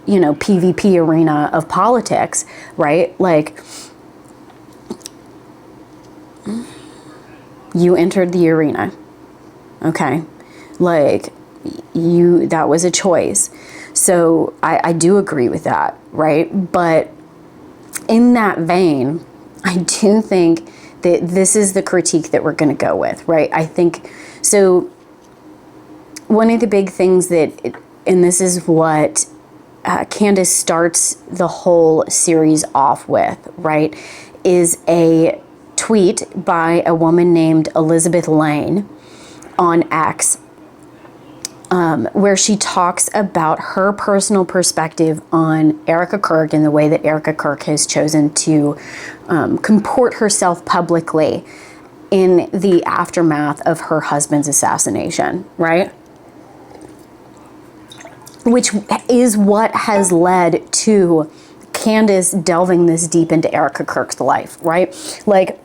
[SPEAKER 1] PvP arena of politics, right? Like you entered the arena, okay? Like that was a choice. So I do agree with that, right? But in that vein, I do think that this is the critique that we're going to go with, right? I think, so one of the big things and this is what Candace starts the whole series off with, right, is a tweet by a woman named Elizabeth Lane on X, where she talks about her personal perspective on Erika Kirk and the way that Erika Kirk has chosen to comport herself publicly in the aftermath of her husband's assassination, right? Which is what has led to Candace delving this deep into Erika Kirk's life, right? Like,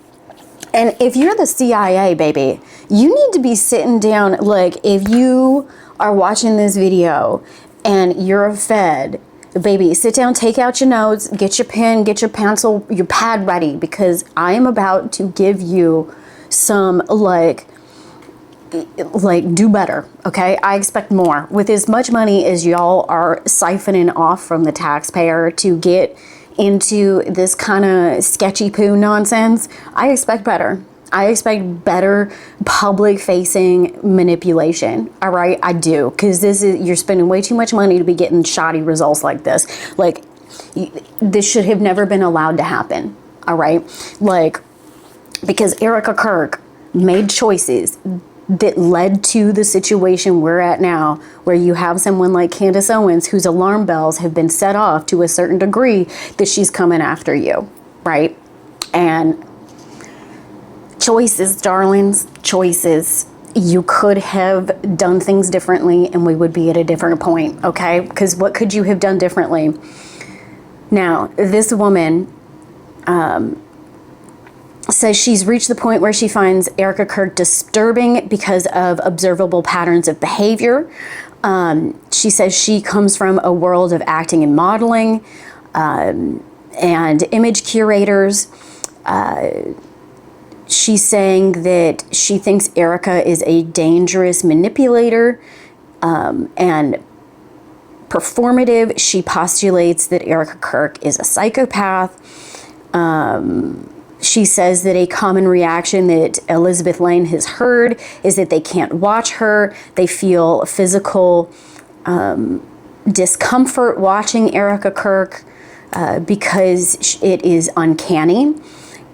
[SPEAKER 1] and if you're the CIA, baby, you need to be sitting down, like if you are watching this video and you're a Fed, baby, sit down, take out your notes, get your pen, get your pencil, your pad ready, because I am about to give you some like do better, okay? I expect more. With as much money as y'all are siphoning off from the taxpayer to get into this kind of sketchy poo nonsense, I expect better. I expect better public-facing manipulation, all right? I do, because you're spending way too much money to be getting shoddy results like this. Like, this should have never been allowed to happen, all right? Like, because Erika Kirk made choices that led to the situation we're at now, where you have someone like Candace Owens whose alarm bells have been set off to a certain degree that she's coming after you, right? And choices, darlings, choices. You could have done things differently and we would be at a different point, okay? Because what could you have done differently? Now, this woman says she's reached the point where she finds Erika Kirk disturbing because of observable patterns of behavior. She says she comes from a world of acting and modeling, and image curators. She's saying that she thinks Erika is a dangerous manipulator and performative. She postulates that Erika Kirk is a psychopath. She says that a common reaction that Elizabeth Lane has heard is that they can't watch her. They feel physical discomfort watching Erika Kirk because it is uncanny.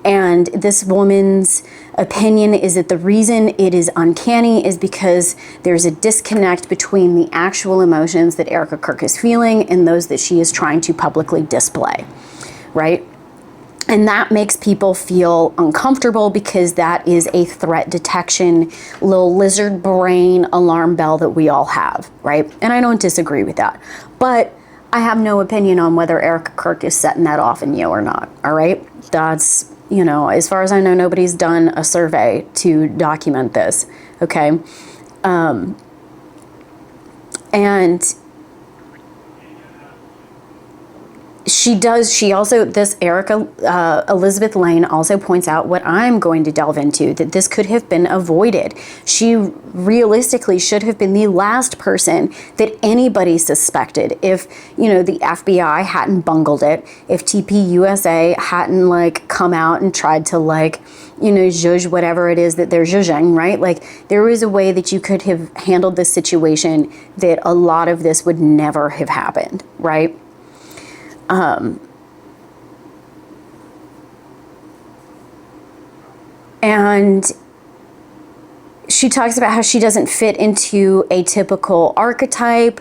[SPEAKER 1] And this woman's opinion is that the reason it is uncanny is because there's a disconnect between the actual emotions that Erika Kirk is feeling and those that she is trying to publicly display, right? And that makes people feel uncomfortable because that is a threat detection, little lizard brain alarm bell that we all have, right? And I don't disagree with that. But I have no opinion on whether Erika Kirk is setting that off in you or not, all right? That's, you know, as far as I know, nobody's done a survey to document this, okay? And she also, this Erika, Elizabeth Lane also points out what I'm going to delve into, that this could have been avoided. She realistically should have been the last person that anybody suspected if, you know, the FBI hadn't bungled it, if TPUSA hadn't like come out and tried to like, you know, zhuzh whatever it is that they're zhuzhing, right? Like there was a way that you could have handled this situation that a lot of this would never have happened, right? And she talks about how she doesn't fit into a typical archetype.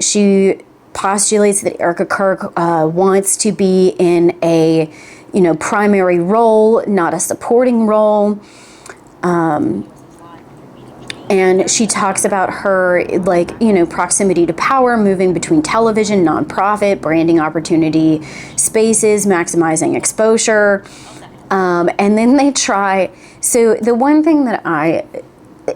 [SPEAKER 1] She postulates that Erika Kirk wants to be in a, you know, primary role, not a supporting role. And she talks about her, like, you know, proximity to power, moving between television, nonprofit, branding opportunity spaces, maximizing exposure. And then they try. So the one thing that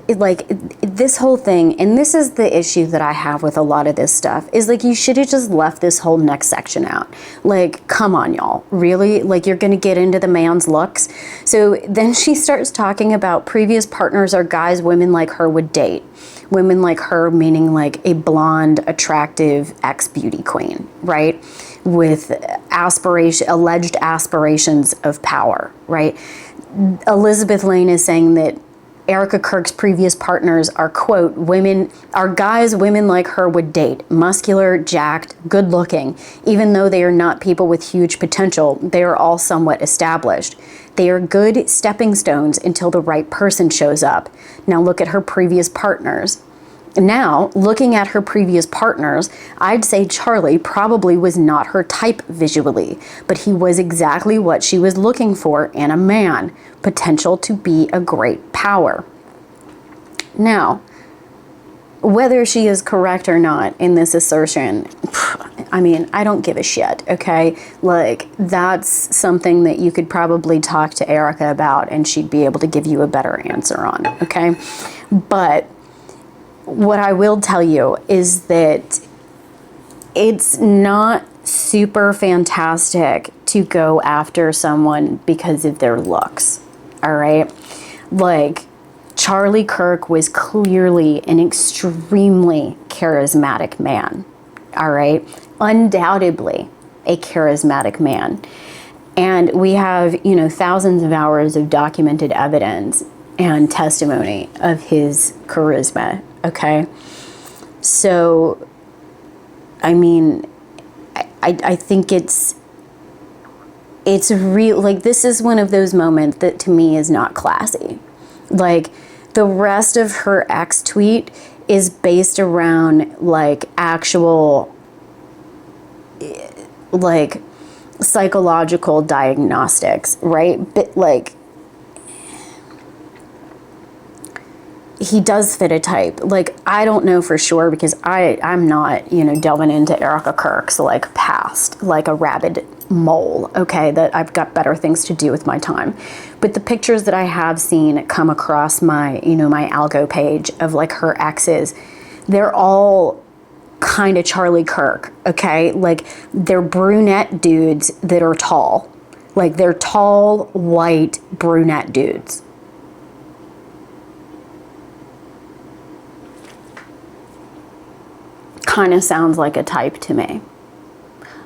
[SPEAKER 1] like this whole thing, and this is the issue that I have with a lot of this stuff, is like you should have just left this whole next section out. Like, come on, y'all. Really? Like, you're going to get into the man's looks? So then she starts talking about previous partners are guys women like her would date. Women like her, meaning like a blonde, attractive ex-beauty queen, right? With alleged aspirations of power, right? Elizabeth Lane is saying that Erika Kirk's previous partners are, quote, guys women like her would date, muscular, jacked, good looking. Even though they are not people with huge potential, they are all somewhat established. They are good stepping stones until the right person shows up. Now look at her previous partners. Now, looking at her previous partners, I'd say Charlie probably was not her type visually, but he was exactly what she was looking for in a man, potential to be a great power. Now, whether she is correct or not in this assertion, I mean, I don't give a shit, okay? Like, that's something that you could probably talk to Erika about and she'd be able to give you a better answer on, okay? But what I will tell you is that it's not super fantastic to go after someone because of their looks, all right? Like, Charlie Kirk was clearly an extremely charismatic man, all right? Undoubtedly a charismatic man. And we have, you know, thousands of hours of documented evidence and testimony of his charisma, okay? So, I mean, I think it's real. Like, this is one of those moments that to me is not classy. Like, the rest of her ex tweet is based around like actual like psychological diagnostics, right? But like, he does fit a type. Like, I don't know for sure because I'm not, you know, delving into Erika Kirk's like past like a rabid mole, okay, that I've got better things to do with my time. But the pictures that I have seen come across my, you know, my algo page of like her exes, they're all kind of Charlie Kirk, okay? Like, they're brunette dudes that are tall. Like, they're tall, white, brunette dudes. Kind of sounds like a type to me.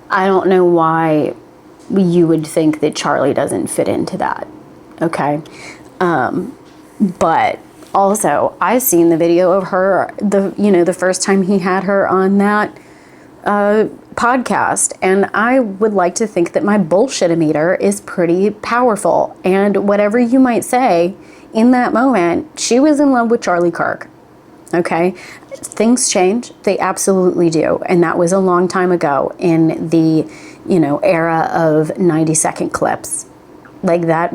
[SPEAKER 1] I don't know why you would think that Charlie doesn't fit into that, okay? But also, I've seen the video of her, the first time he had her on that podcast, and I would like to think that my bullshit-o-meter is pretty powerful, and whatever you might say, in that moment, she was in love with Charlie Kirk, okay? Things change, they absolutely do, and that was a long time ago in the, era of 90-second clips. Like, that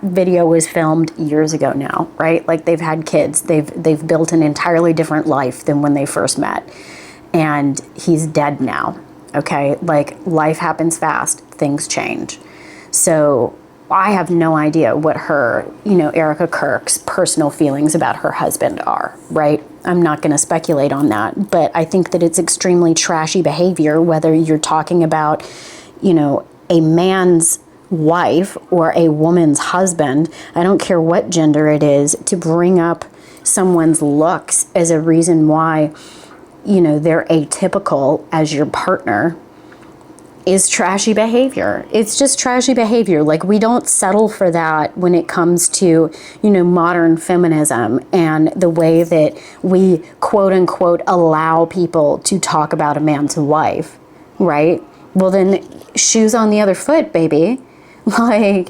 [SPEAKER 1] video was filmed years ago now, right? Like, they've had kids, they've built an entirely different life than when they first met, and he's dead now, okay? Like, life happens fast, things change. So I have no idea what her, Erika Kirk's personal feelings about her husband are, right? I'm not going to speculate on that, but I think that it's extremely trashy behavior, whether you're talking about, a man's wife or a woman's husband. I don't care what gender it is, to bring up someone's looks as a reason why, they're atypical as your partner is trashy behavior. It's just trashy behavior. Like, we don't settle for that when it comes to, modern feminism and the way that we, quote unquote, allow people to talk about a man's wife, right? Well, then, shoes on the other foot, baby. Like,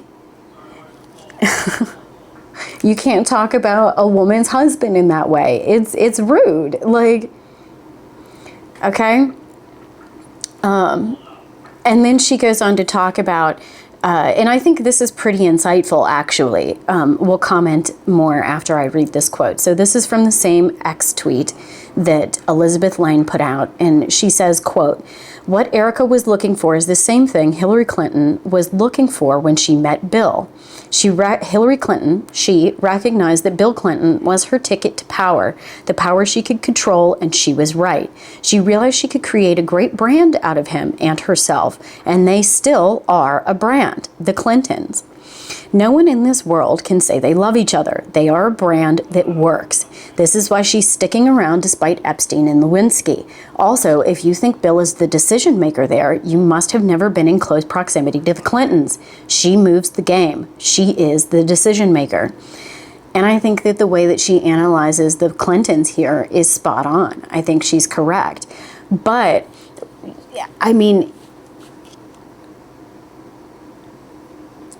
[SPEAKER 1] you can't talk about a woman's husband in that way. It's rude. Like, okay? And then she goes on to talk about, and I think this is pretty insightful, actually. We'll comment more after I read this quote. So this is from the same X tweet that Elizabeth Lane put out, and she says, quote, "What Erika was looking for is the same thing Hillary Clinton was looking for when she met Bill. Hillary Clinton recognized that Bill Clinton was her ticket to power, the power she could control, and she was right. She realized she could create a great brand out of him and herself, and they still are a brand, the Clintons. No one in this world can say they love each other. They are a brand that works. This is why she's sticking around despite Epstein and Lewinsky. Also, if you think Bill is the decision maker there, you must have never been in close proximity to the Clintons. She moves the game. She is the decision maker." And I think that the way that she analyzes the Clintons here is spot on. I think she's correct. But, I mean,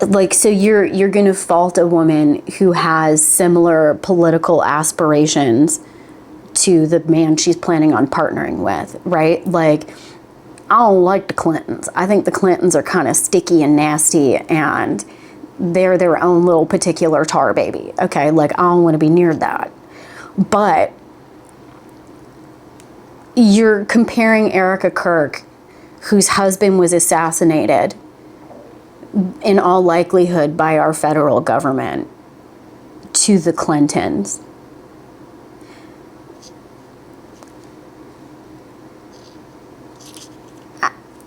[SPEAKER 1] like, so you're going to fault a woman who has similar political aspirations to the man she's planning on partnering with, right? Like, I don't like the Clintons. I think the Clintons are kind of sticky and nasty, and they're their own little particular tar baby, okay? Like, I don't want to be near that. But you're comparing Erika Kirk, whose husband was assassinated, in all likelihood by our federal government, to the Clintons.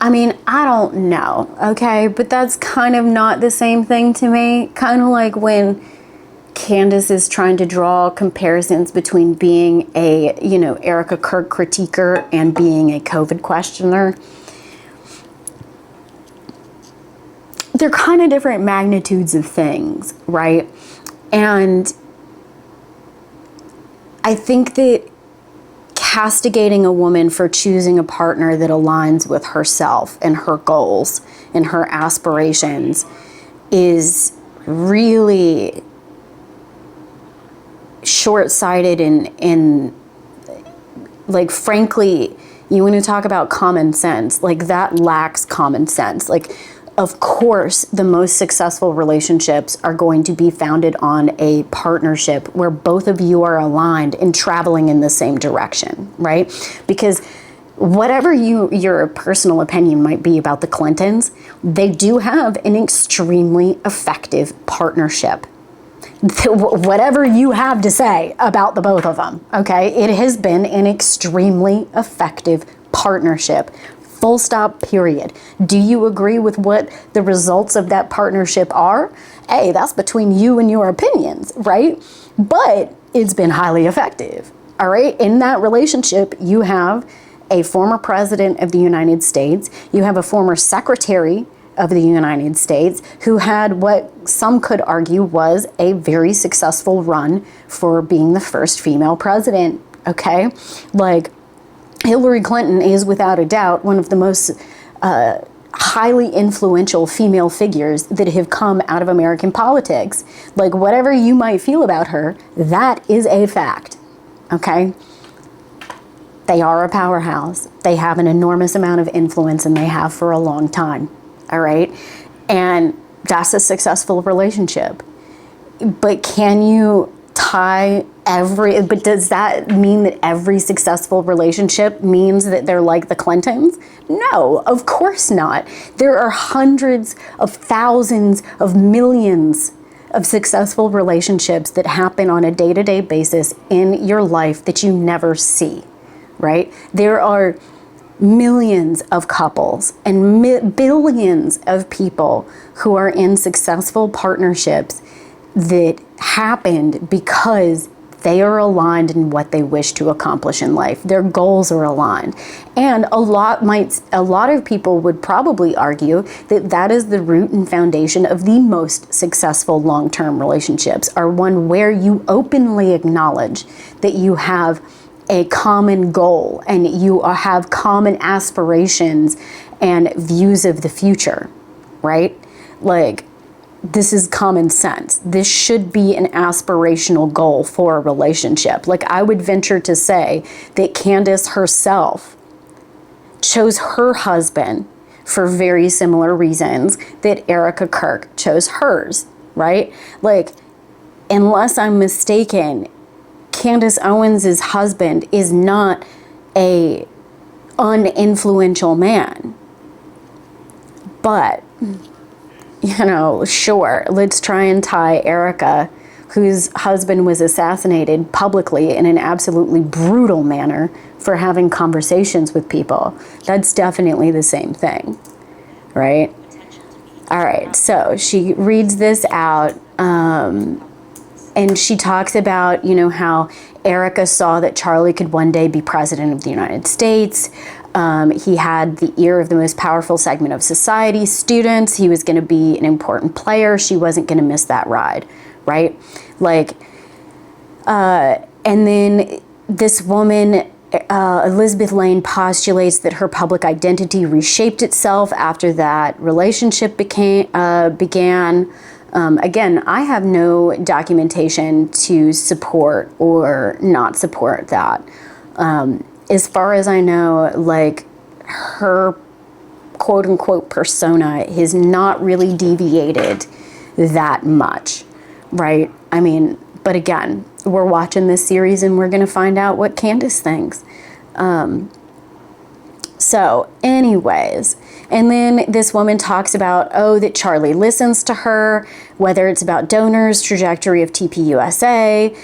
[SPEAKER 1] I mean, I don't know, okay? But that's kind of not the same thing to me. Kind of like when Candace is trying to draw comparisons between being a, Erika Kirk critiquer and being a COVID questioner. They're kind of different magnitudes of things, right? And I think that castigating a woman for choosing a partner that aligns with herself and her goals and her aspirations is really short-sighted and like, frankly, you want to talk about common sense, like, that lacks common sense. Like, of course, the most successful relationships are going to be founded on a partnership where both of you are aligned and traveling in the same direction, right? Because whatever your personal opinion might be about the Clintons, they do have an extremely effective partnership. whatever you have to say about the both of them, okay? It has been an extremely effective partnership. Full stop, period. Do you agree with what the results of that partnership are? Hey, that's between you and your opinions, right? But it's been highly effective, all right? In that relationship, you have a former president of the United States, you have a former secretary of the United States who had what some could argue was a very successful run for being the first female president, okay? Like, Hillary Clinton is without a doubt one of the most highly influential female figures that have come out of American politics. Like, whatever you might feel about her, that is a fact, okay? They are a powerhouse. They have an enormous amount of influence, and they have for a long time, all right? And that's a successful relationship. But can you tie but does that mean that every successful relationship means that they're like the Clintons? No, of course not. There are hundreds of thousands of millions of successful relationships that happen on a day-to-day basis in your life that you never see, right? There are millions of couples and billions of people who are in successful partnerships that happened because they are aligned in what they wish to accomplish in life. Their goals are aligned. And a lot of people would probably argue that that is the root and foundation of the most successful long-term relationships, are one where you openly acknowledge that you have a common goal and you have common aspirations and views of the future, right? Like, this is common sense. This should be an aspirational goal for a relationship. Like, I would venture to say that Candace herself chose her husband for very similar reasons that Erika Kirk chose hers, right? Like, unless I'm mistaken, Candace Owens' husband is not a uninfluential man. But sure, let's try and tie Erika, whose husband was assassinated publicly in an absolutely brutal manner for having conversations with people. That's definitely the same thing, right? All right, so she reads this out, and she talks about, how Erika saw that Charlie could one day be president of the United States. He had the ear of the most powerful segment of society, students. He was going to be an important player. She wasn't going to miss that ride, right? Like, and then this woman, Elizabeth Lane, postulates that her public identity reshaped itself after that relationship began. Again, I have no documentation to support or not support that. As far as I know, like, her quote unquote persona has not really deviated that much, right? I mean, but again, we're watching this series and we're going to find out what Candace thinks. So anyways, and then this woman talks about, that Charlie listens to her, whether it's about donors, trajectory of TPUSA,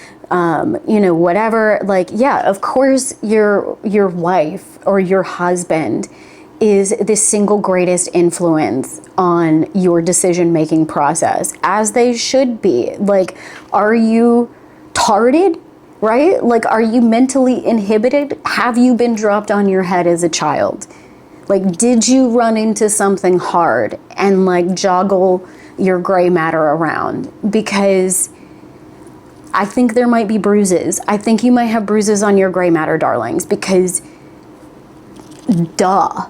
[SPEAKER 1] whatever. Like, yeah, of course your wife or your husband is the single greatest influence on your decision-making process, as they should be. Like, are you tarded? Right? Like, are you mentally inhibited? Have you been dropped on your head as a child? Like, did you run into something hard and like joggle your gray matter around? Because I think there might be bruises. I think you might have bruises on your gray matter, darlings, because duh.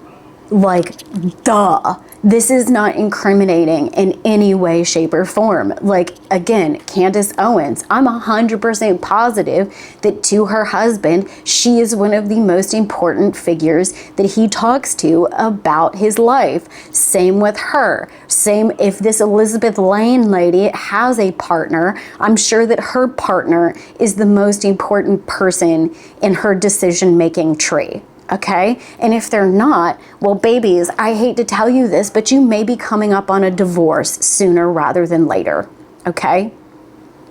[SPEAKER 1] This is not incriminating in any way, shape, or form. Like, again, Candace Owens, I'm 100% positive that to her husband, she is one of the most important figures that he talks to about his life. Same with her. Same if this Elizabeth Lane lady has a partner, I'm sure that her partner is the most important person in her decision-making tree. Okay? And if they're not, well, babies, I hate to tell you this, but you may be coming up on a divorce sooner rather than later. Okay?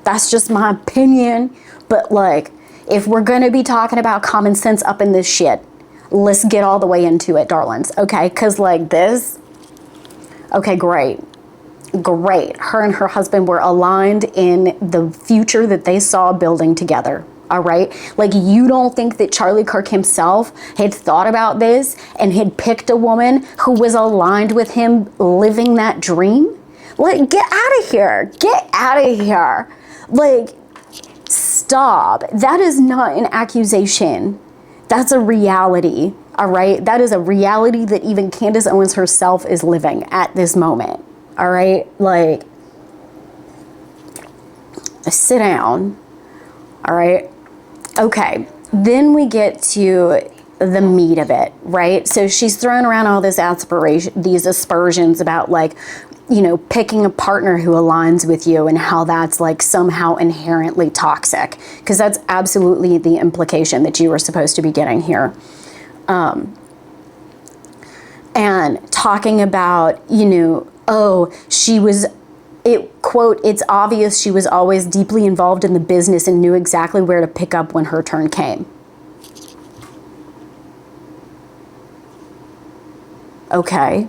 [SPEAKER 1] That's just my opinion. But like, if we're going to be talking about common sense up in this shit, let's get all the way into it, darlings. Okay? Because like this, okay, great. Her and her husband were aligned in the future that they saw building together. All right. Like, you don't think that Charlie Kirk himself had thought about this and had picked a woman who was aligned with him living that dream? Like, get out of here. Get out of here. Like, stop. That is not an accusation. That's a reality. All right. That is a reality that even Candace Owens herself is living at this moment. All right. Like, sit down. All right. Okay, then we get to the meat of it, right? So she's throwing around all this these aspersions about like, you know, picking a partner who aligns with you and how that's like somehow inherently toxic, because that's absolutely the implication that you were supposed to be getting here. And talking about, you know, oh, quote, it's obvious she was always deeply involved in the business and knew exactly where to pick up when her turn came. Okay.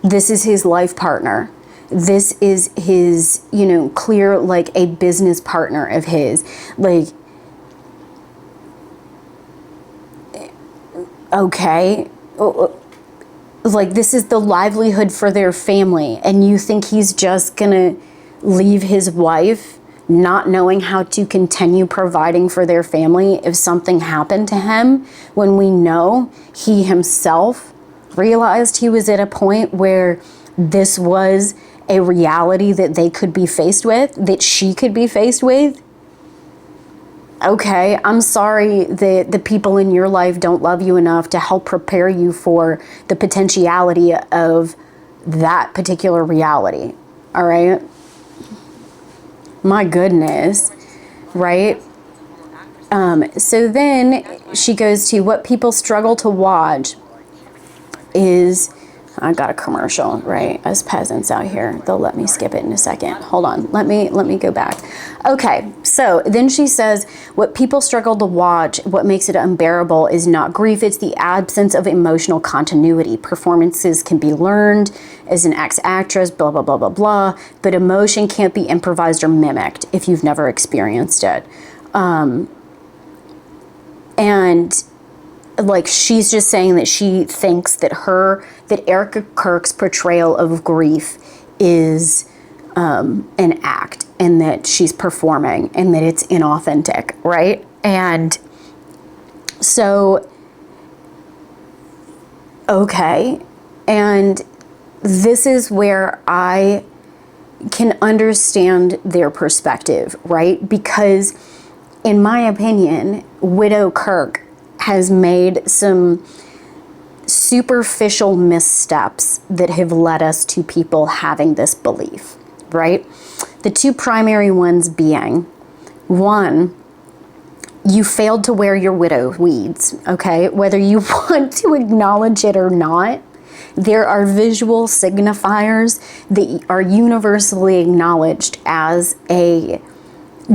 [SPEAKER 1] This is his life partner. This is his, you know, clear, like a business partner of his. Like, okay. Like, this is the livelihood for their family, and you think he's just gonna leave his wife not knowing how to continue providing for their family if something happened to him, when we know he himself realized he was at a point where this was a reality that they could be faced with, that she could be faced with? Okay, I'm sorry that the people in your life don't love you enough to help prepare you for the potentiality of that particular reality. All right? My goodness, right? So then she goes to what people struggle to watch is, I got a commercial, right? Us peasants out here, they'll let me skip it in a second. Hold on, let me go back. Okay, so then she says, what people struggle to watch, what makes it unbearable is not grief, it's the absence of emotional continuity. Performances can be learned as an ex-actress, blah, blah, blah, blah, blah, but emotion can't be improvised or mimicked if you've never experienced it. And like, she's just saying that she thinks that Erika Kirk's portrayal of grief is an act, and that she's performing, and that it's inauthentic, right? And so, okay, and this is where I can understand their perspective, right? Because in my opinion, Widow Kirk has made some superficial missteps that have led us to people having this belief, right? The two primary ones being, one, you failed to wear your widow weeds, okay? Whether you want to acknowledge it or not, there are visual signifiers that are universally acknowledged as a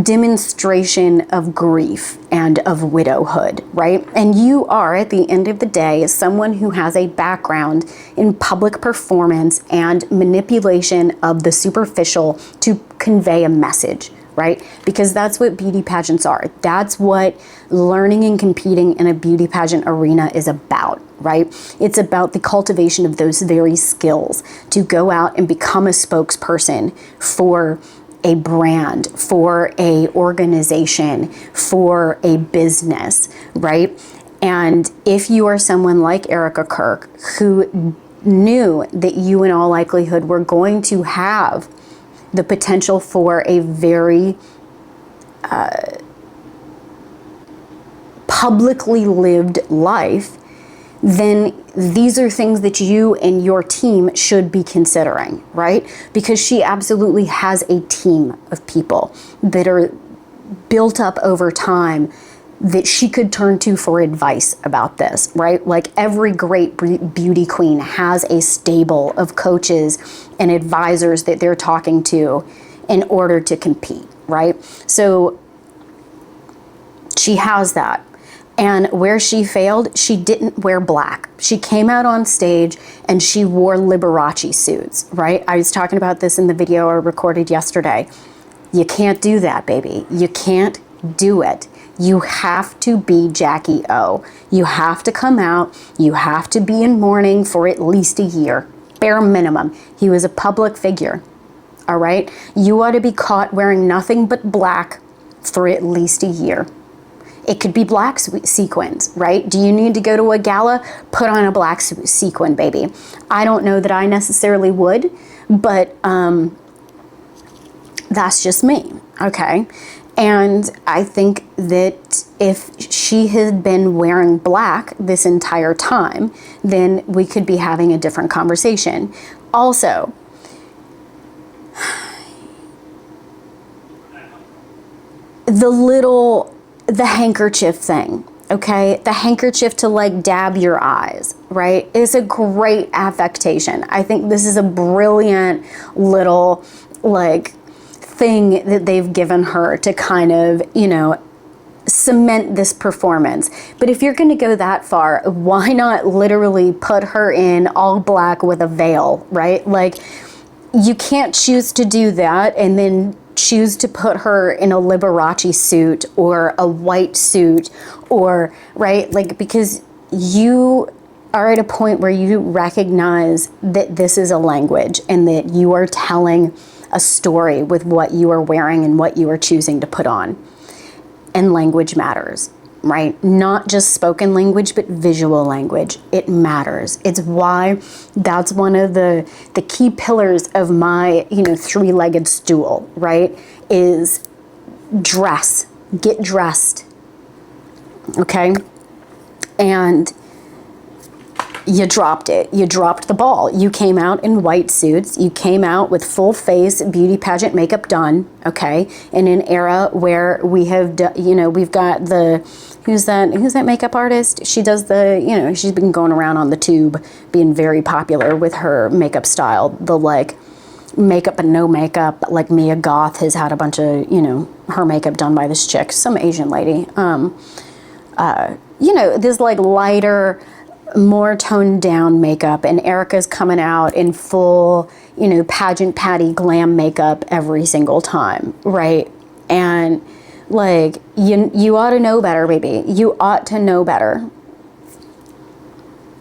[SPEAKER 1] demonstration of grief and of widowhood, right? And you are, at the end of the day, someone who has a background in public performance and manipulation of the superficial to convey a message, right? Because that's what beauty pageants are. That's what learning and competing in a beauty pageant arena is about, right? It's about the cultivation of those very skills to go out and become a spokesperson for a brand, for a organization, for a business, right? And if you are someone like Erika Kirk, who knew that you in all likelihood were going to have the potential for a very publicly lived life, then these are things that you and your team should be considering, right? Because she absolutely has a team of people that are built up over time that she could turn to for advice about this, right? Like, every great beauty queen has a stable of coaches and advisors that they're talking to in order to compete, right? So she has that. And where she failed, she didn't wear black. She came out on stage and she wore Liberace suits, right? I was talking about this in the video I recorded yesterday. You can't do that, baby. You can't do it. You have to be Jackie O. You have to come out. You have to be in mourning for at least a year, bare minimum. He was a public figure, all right? You ought to be caught wearing nothing but black for at least a year. It could be black sequins, right? Do you need to go to a gala? Put on a black sequin, baby. I don't know that I necessarily would, but that's just me, okay? And I think that if she had been wearing black this entire time, then we could be having a different conversation. Also, the handkerchief thing, okay? The handkerchief to like dab your eyes, right? Is a great affectation. I think this is a brilliant little like thing that they've given her to kind of, you know, cement this performance. But if you're going to go that far, why not literally put her in all black with a veil, right? Like, you can't choose to do that and then choose to put her in a Liberace suit or a white suit, or, right? Like, because you are at a point where you recognize that this is a language and that you are telling a story with what you are wearing and what you are choosing to put on. And language matters, right? Not just spoken language, but visual language. It matters. It's why that's one of the key pillars of my, you know, three-legged stool, right? Is dress. Get dressed. Okay? And you dropped it. You dropped the ball. You came out in white suits. You came out with full face beauty pageant makeup done, okay? In an era where we have, you know, we've got the, who's that makeup artist? She does the, you know, she's been going around on the tube being very popular with her makeup style. The like makeup and no makeup, like Mia Goth has had a bunch of, you know, her makeup done by this chick, some Asian lady. You know, this like lighter, more toned down makeup, and Erika's coming out in full, you know, pageant patty glam makeup every single time, right? And like, you ought to know better, baby. You ought to know better.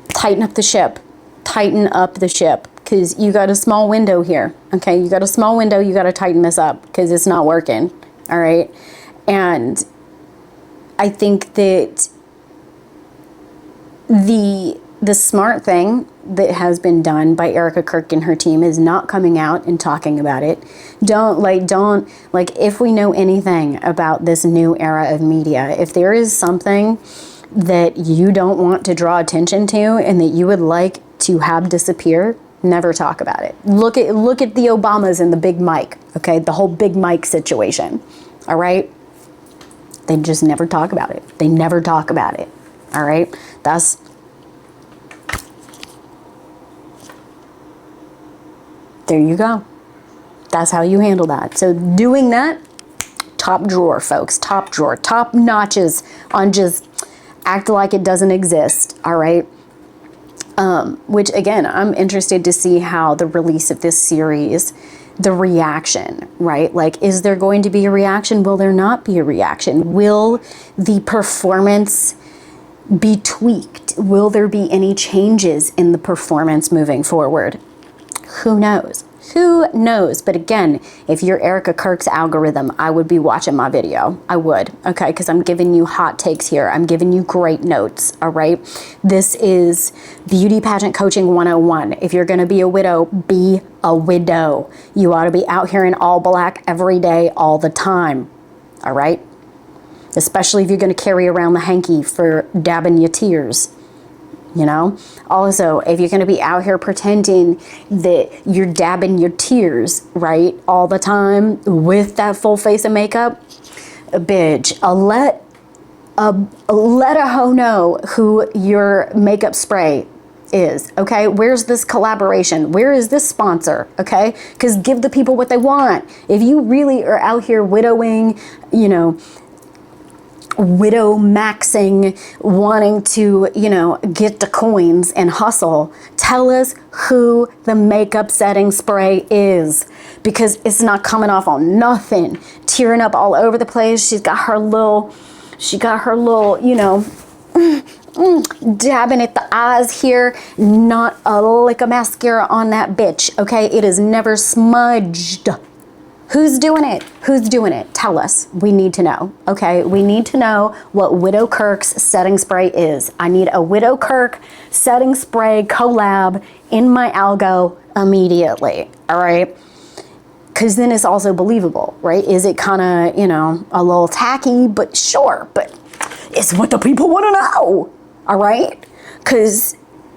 [SPEAKER 1] Tighten up the ship. Tighten up the ship, because you got a small window here, okay? You got a small window. You got to tighten this up because it's not working, all right? And I think that the smart thing that has been done by Erika Kirk and her team is not coming out and talking about it. Don't like, if we know anything about this new era of media, if there is something that you don't want to draw attention to and that you would like to have disappear, never talk about it. Look at the Obamas and the big mic, okay? The whole big mic situation, all right? They just never talk about it. They never talk about it, all right? There you go. That's how you handle that. So doing that, top drawer, folks, top drawer, top notches on just act like it doesn't exist, all right? Which again, I'm interested to see how the release of this series, the reaction, right? Like, is there going to be a reaction? Will there not be a reaction? Will the performance be tweaked? Will there be any changes in the performance moving forward? Who knows? Who knows? But again, if you're Erika Kirk's algorithm, I would be watching my video. I would, okay? Because I'm giving you hot takes here. I'm giving you great notes, all right? This is Beauty Pageant Coaching 101. If you're going to be a widow, be a widow. You ought to be out here in all black every day, all the time, all right? Especially if you're going to carry around the hanky for dabbing your tears. You know, also, if you're going to be out here pretending that you're dabbing your tears, right, all the time with that full face of makeup, bitch, let a hoe know who your makeup spray is, okay? Where's this collaboration? Where is this sponsor, okay? Because give the people what they want. If you really are out here widowing, you know, widow maxing, wanting to, you know, get the coins and hustle, tell us who the makeup setting spray is, because it's not coming off on nothing. Tearing up all over the place. She got her little, you know, dabbing at the eyes here. Not a lick of mascara on that bitch, okay? It is never smudged. Who's doing it? Who's doing it? Tell us. We need to know, okay? We need to know what Widow Kirk's setting spray is. I need a Widow Kirk setting spray collab in my algo immediately, all right? Because then it's also believable, right? Is it kind of, you know, a little tacky? But sure, but it's what the people want to know, all right? Because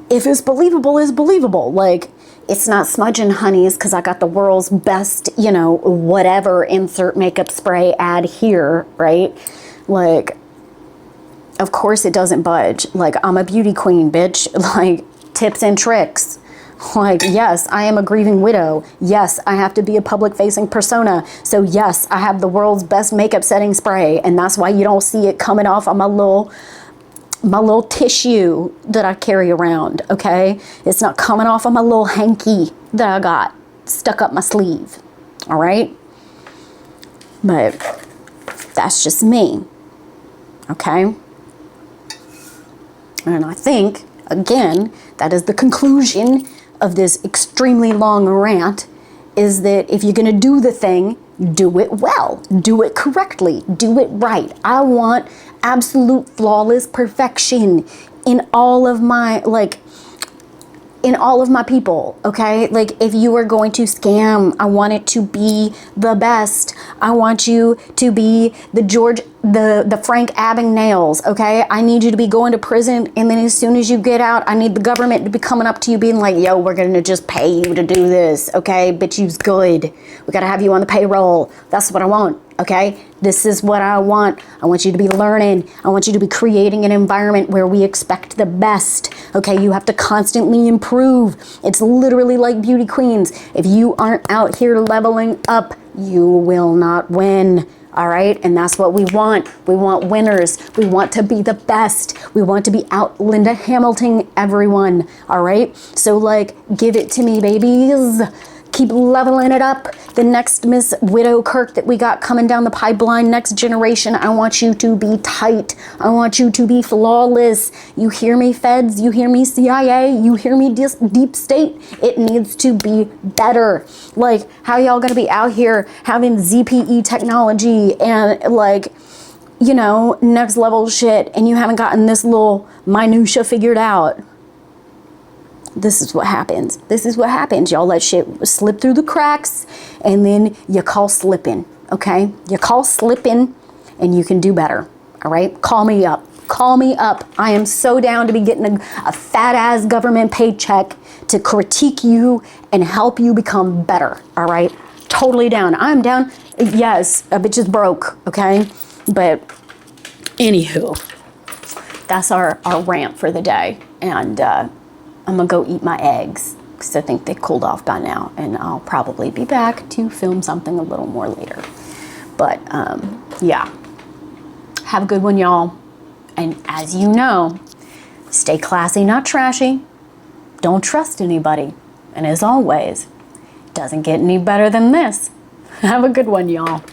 [SPEAKER 1] if it's believable, it's believable. Like, it's not smudging honeys because I got the world's best, you know, whatever insert makeup spray ad here, right? Like, of course it doesn't budge. Like, I'm a beauty queen, bitch. Like, tips and tricks. Like, yes, I am a grieving widow. Yes, I have to be a public-facing persona. So, yes, I have the world's best makeup setting spray. And that's why you don't see it coming off on my little tissue that I carry around, okay? It's not coming off of my little hanky that I got stuck up my sleeve, all right? But that's just me, okay? And I think, again, that is the conclusion of this extremely long rant, is that if you're gonna do the thing, do it well, do it correctly, do it right. I want absolute flawless perfection in all of my, like, in all of my people, okay? Like, if you are going to scam, I want it to be the best. I want you to be the Frank Abagnales, okay? I need you to be going to prison, and then as soon as you get out, I need the government to be coming up to you being like, yo, we're gonna just pay you to do this, okay? Bitch, you's good. We gotta have you on the payroll. That's what I want, okay? This is what I want. I want you to be learning. I want you to be creating an environment where we expect the best, okay? You have to constantly improve. It's literally like beauty queens. If you aren't out here leveling up, you will not win. All right, and that's what we want. We want winners. We want to be the best. We want to be out Linda Hamilton everyone. All right, so like, give it to me, babies. Keep leveling it up. The next Miss Widow Kirk that we got coming down the pipeline, next generation, I want you to be tight. I want you to be flawless. You hear me, feds? You hear me, CIA? You hear me, deep state? It needs to be better. Like, how y'all gonna be out here having ZPE technology and, like, you know, next level shit, and you haven't gotten this little minutia figured out? This is what happens. This is what happens. Y'all let shit slip through the cracks, and then you call slipping, okay? You call slipping, and you can do better, all right? Call me up. Call me up. I am so down to be getting a fat-ass government paycheck to critique you and help you become better, all right? Totally down. I'm down. Yes, a bitch is broke, okay? But anywho, that's our rant for the day, and I'm gonna go eat my eggs because I think they cooled off by now, and I'll probably be back to film something a little more later. But yeah, have a good one, y'all. And as you know, stay classy, not trashy. Don't trust anybody. And as always, doesn't get any better than this. Have a good one, y'all.